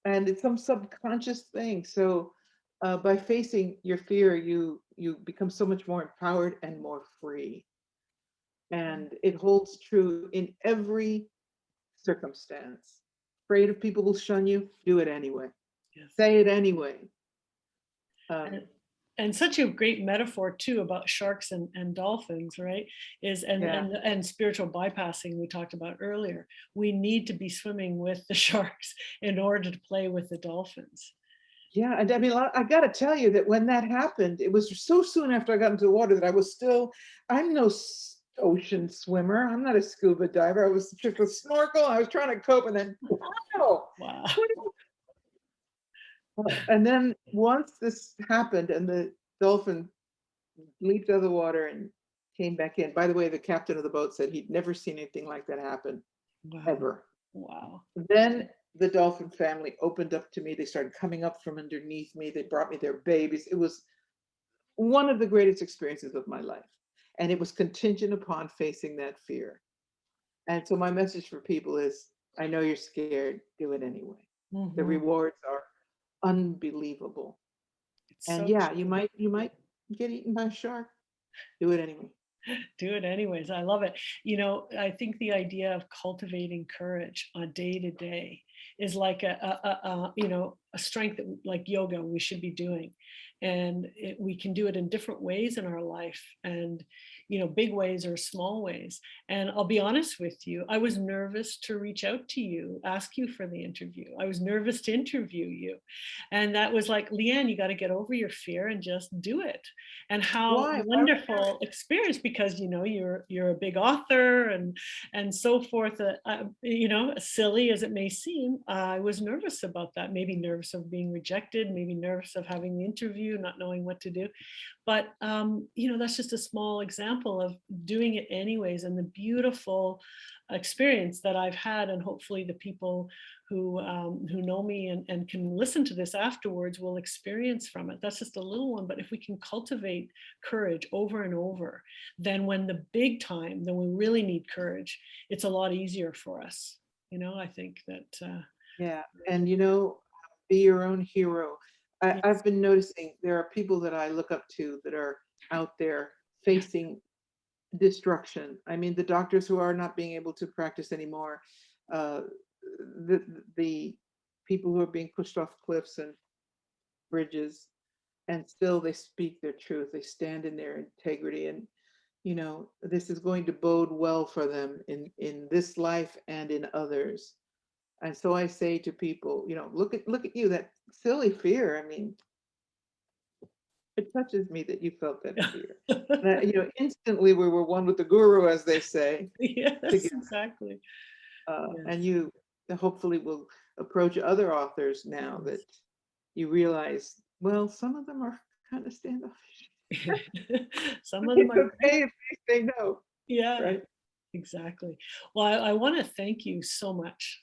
And it's some subconscious thing. So by facing your fear, you become so much more empowered and more free. And it holds true in every circumstance. Afraid of people will shun you, do it anyway. Yes. Say it anyway. And, and such a great metaphor too about sharks and dolphins, right? Is Yeah. and spiritual bypassing we talked about earlier. We need to be swimming with the sharks in order to play with the dolphins. Yeah. And I mean, I got to tell you that when that happened, it was so soon after I got into the water that I'm no ocean swimmer. I'm not a scuba diver. I was just a snorkel. I was trying to cope and then, wow. Wow. And then once this happened and the dolphin leaped out of the water and came back in. By the way, the captain of the boat said he'd never seen anything like that happen, Wow. ever. Wow. Then the dolphin family opened up to me. They started coming up from underneath me. They brought me their babies. It was one of the greatest experiences of my life. And it was contingent upon facing that fear. And so my message for people is, I know you're scared, do it anyway. The Mhm. rewards are unbelievable. It's And so yeah, true. you might get eaten by a shark. Do it anyway. Do it anyways. I love it. I think the idea of cultivating courage on day to day is like a strength that like yoga we should be doing. And we can do it in different ways in our life, and big ways or small ways. And I'll be honest with you, I was nervous to reach out to you, ask you for the interview. I was nervous to interview you. And that was like, Leanne, you got to get over your fear and just do it. And how Why? Why would I? wonderful experience, because you're a big author and so forth. Silly as it may seem, I was nervous about that. Maybe nervous of being rejected, maybe nervous of having the interview, not knowing what to do. But that's just a small example of doing it anyways, and the beautiful experience that I've had, and hopefully the people who know me and can listen to this afterwards will experience from it. That's just a little one, but if we can cultivate courage over and over, then when the big time, then we really need courage, it's a lot easier for us. I think that Yeah. really. And Be your own hero. Yes. I've been noticing there are people that I look up to that are out there facing destruction. I mean, the doctors who are not being able to practice anymore, uh, the people who are being pushed off cliffs and bridges, and still they speak their truth. They stand in their integrity, and this is going to bode well for them in this life and in others. And so I say to people, look at you, that silly fear. I mean, it touches me that you felt that fear. That, instantly we were one with the guru, as they say, Yes, together. exactly. And Yes. you hopefully will approach other authurs now that Yes. you realize, well, some of them are kind of standoffish. Some of them It's are, okay if they say no, yeah. right? Exactly. Well, I want to thank you so much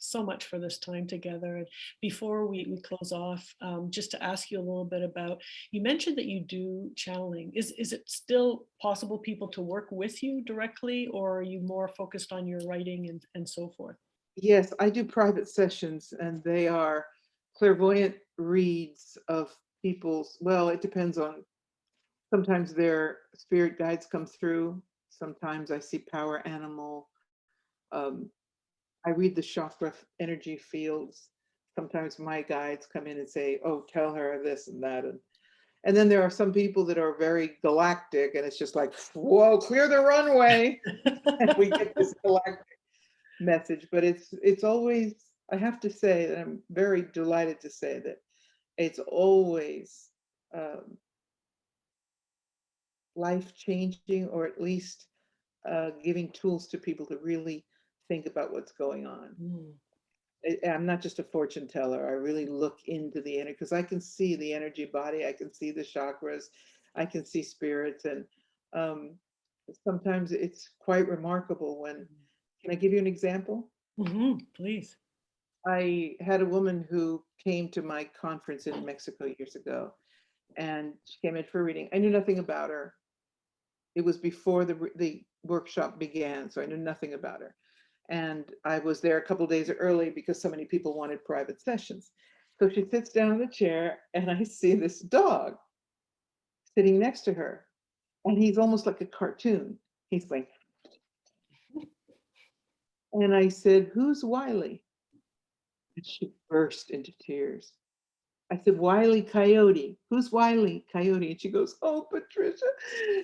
for this time together. And before we close off, just to ask you a little bit about, you mentioned that you do channeling. Is it still possible people to work with you directly, or are you more focused on your writing and so forth? Yes, I do private sessions, and they are clairvoyant reads of people's, well, it depends on, sometimes their spirit guides come through. Sometimes I see power animal. Um, I read the chakra energy fields. Sometimes my guides come in and say, "Oh, tell her this and that." And then there are some people that are very galactic, and it's just like, "Whoa, clear the runway." And we get this galactic message. But it's always, I have to say that I'm very delighted to say that it's always um, life changing, or at least giving tools to people to really think about what's going on. Mm. I'm not just a fortune teller. I really look into the energy, because I can see the energy body. I can see the chakras. I can see spirits. And um, sometimes it's quite remarkable when, can I give you an example? Please. I had a woman who came to my conference in Mexico years ago, and she came in for a reading. I knew nothing about her. It was before the workshop began, so I knew nothing about her. And I was there a couple days early because so many people wanted private sessions. So she sits down in the chair, and I see this dog sitting next to her, and he's almost like a cartoon. He's like, and I said, "Who's Wiley?" And she burst into tears. I said, "Wiley Coyote. Who's Wiley Coyote?" And she goes, "Oh, Patricia,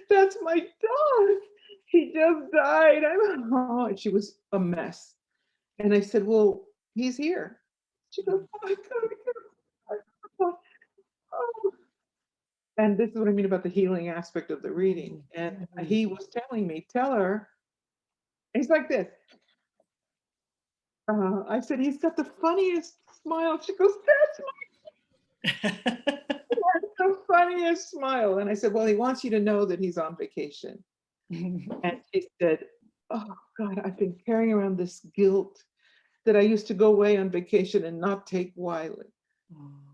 that's my dog. He just died." Oh, and she was a mess. And I said, "Well, he's here." She goes, "Oh my God." Oh. And this is what I mean about the healing aspect of the reading. Mhm, And mhm. he was telling me, "Tell her." He's like this. I said, "He's got the funniest smile." She goes, "That's the funniest smile." And I said, "Well, he wants you to know that he's on vacation." And she said, "Oh God, I've been carrying around this guilt that I used to go away on vacation and not take Wiley."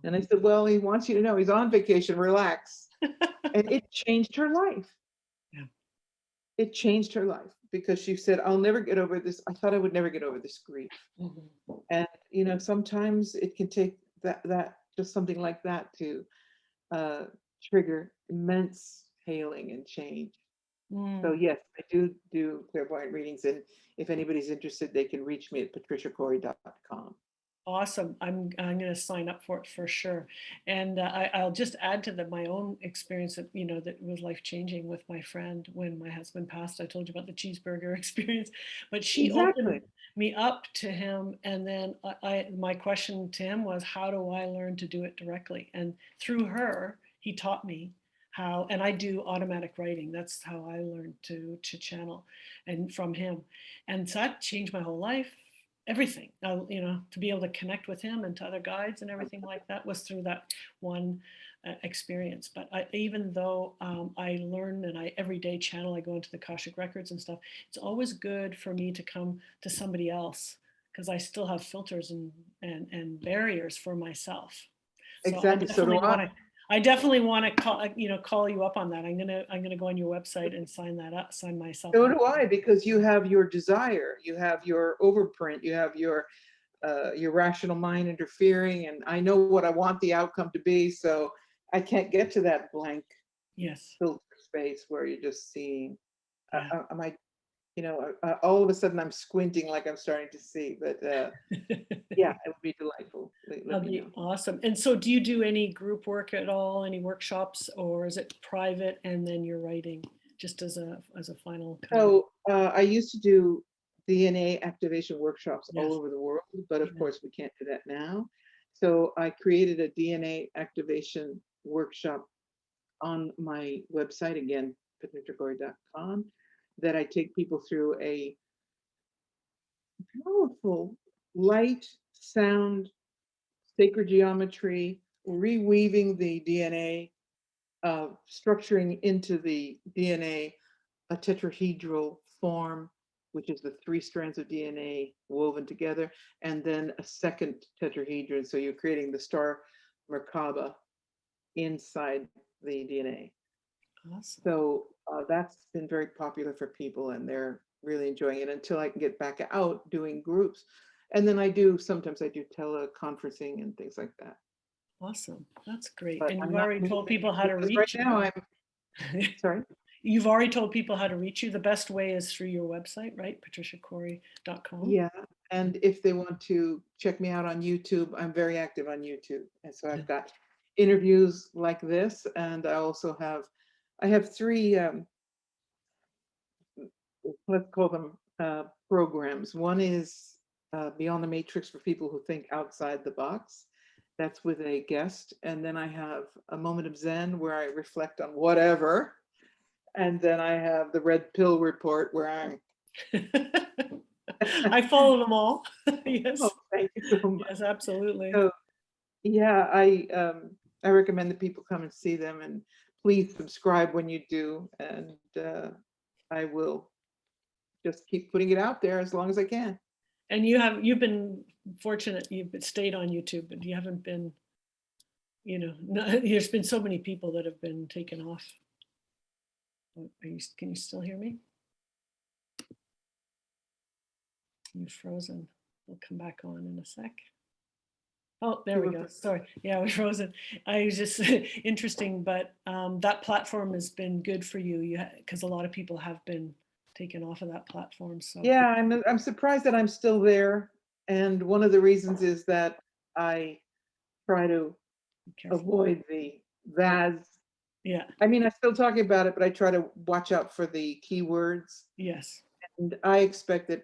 And I said, "Well, he wants you to know he's on vacation, relax." And it changed her life. Yeah. It changed her life, because she said, "I'll never get over this. I thought I would never get over this grief." Mhm. And sometimes it can take that just something like that to uh, trigger immense healing and change. So Mm. yes, I do clairvoyant readings, and if anybody's interested, they can reach me at patriciacori.com. Awesome. I'm going to sign up for it for sure. And I'll just add to my own experience that that was life changing with my friend when my husband passed. I told you about the cheeseburger experience, but she opened Exactly. me up to him. And then my question to him was, how do I learn to do it directly? And through her, he taught me how. And I do automatic writing. That's how I learned to channel, and from him. And so that changed my whole life, everything. To be able to connect with him and to other guides and everything like that was through that one experience. But even though I learn and I every day channel, I go into the Akashic records and stuff, it's always good for me to come to somebody else, because I still have filters and barriers for myself. So Exactly. So do I. I definitely want to call you up on that. I'm gonna go on your website and sign myself So up. do I, because you have your desire, you have your overprint, you have your your rational mind interfering, and I know what I want the outcome to be, so I can't get to that blank Yes. filter space where you're just seeing. Yeah. Am I, all of a sudden I'm squinting like I'm starting to see, but yeah, it would be delightful. Let That'd me be know. awesome. And so do you do any group work at all, any workshops, or is it private and then you're writing just as a final kind of, So I used to do DNA activation workshops all yes, over the world, but of yeah, course we can't do that now. So I created a DNA activation workshop on my website again, patriciacori.com, that I take people through a powerful light, sound, sacred geometry, reweaving the DNA, structuring into the DNA a tetrahedral form, which is the three strands of DNA woven together, and then a second tetrahedron. So you're creating the star Merkaba inside the DNA. awesome. So that's been very popular for people, and they're really enjoying it until I can get back out doing groups. And then sometimes I do teleconferencing and things like that. Awesome. That's great. But And I'm you've not already told moving people how to because right reach now you. sorry. You've already told people how to reach you. The best way is through your website, right? patriciacori.com. Yeah. And if they want to check me out on YouTube, I'm very active on YouTube. And so I've got interviews like this, and I have three, let's call them programs. One is Beyond the Matrix for people who think outside the box. That's with a guest. And then I have a moment of Zen where I reflect on whatever. And then I have the Red Pill Report where I'm, I follow them all. oh, Yes. thank you so much. Yes, absolutely. So yeah, I recommend that people come and see them, and please subscribe when you do, and I will just keep putting it out there as long as I can. And you've been fortunate, you've stayed on YouTube, but you haven't been, there's been so many people that have been taken off. Can you still hear me? You've frozen. We'll come back on in a sec. Oh, there You we were go. for Sorry. Yeah, I was frozen. I was just interesting, but that platform has been good for you. Because a lot of people have been taken off of that platform. So Yeah, I'm surprised that I'm still there, and one of the reasons is that I try to be careful. avoid the Yeah. VAS. Yeah. I mean, I'm still talking about it, but I try to watch out for the keywords, Yes. and I expect that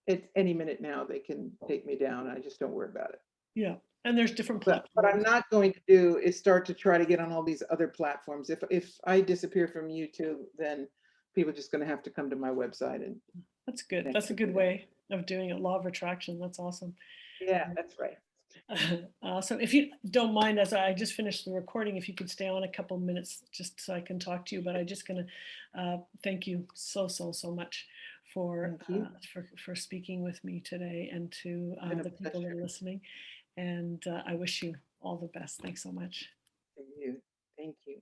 at any minute now they can take me down. I just don't worry about it. Yeah. And there's different But what I'm platforms. not going to do is start to try to get on all these other platforms. If I disappear from YouTube, then people are just going to have to come to my website and That's good. connect That's a with good me there. way of doing it. Law of attraction. That's awesome. Yeah, that's right. So if you don't mind, as I just finished the recording, if you could stay on a couple minutes just so I can talk to you, but I'm just going to thank you so much for, Thank you. for speaking with me today, and to It's been a the people that pleasure. are listening. And I wish you all the best. Thanks so much. Thank you. Thank you.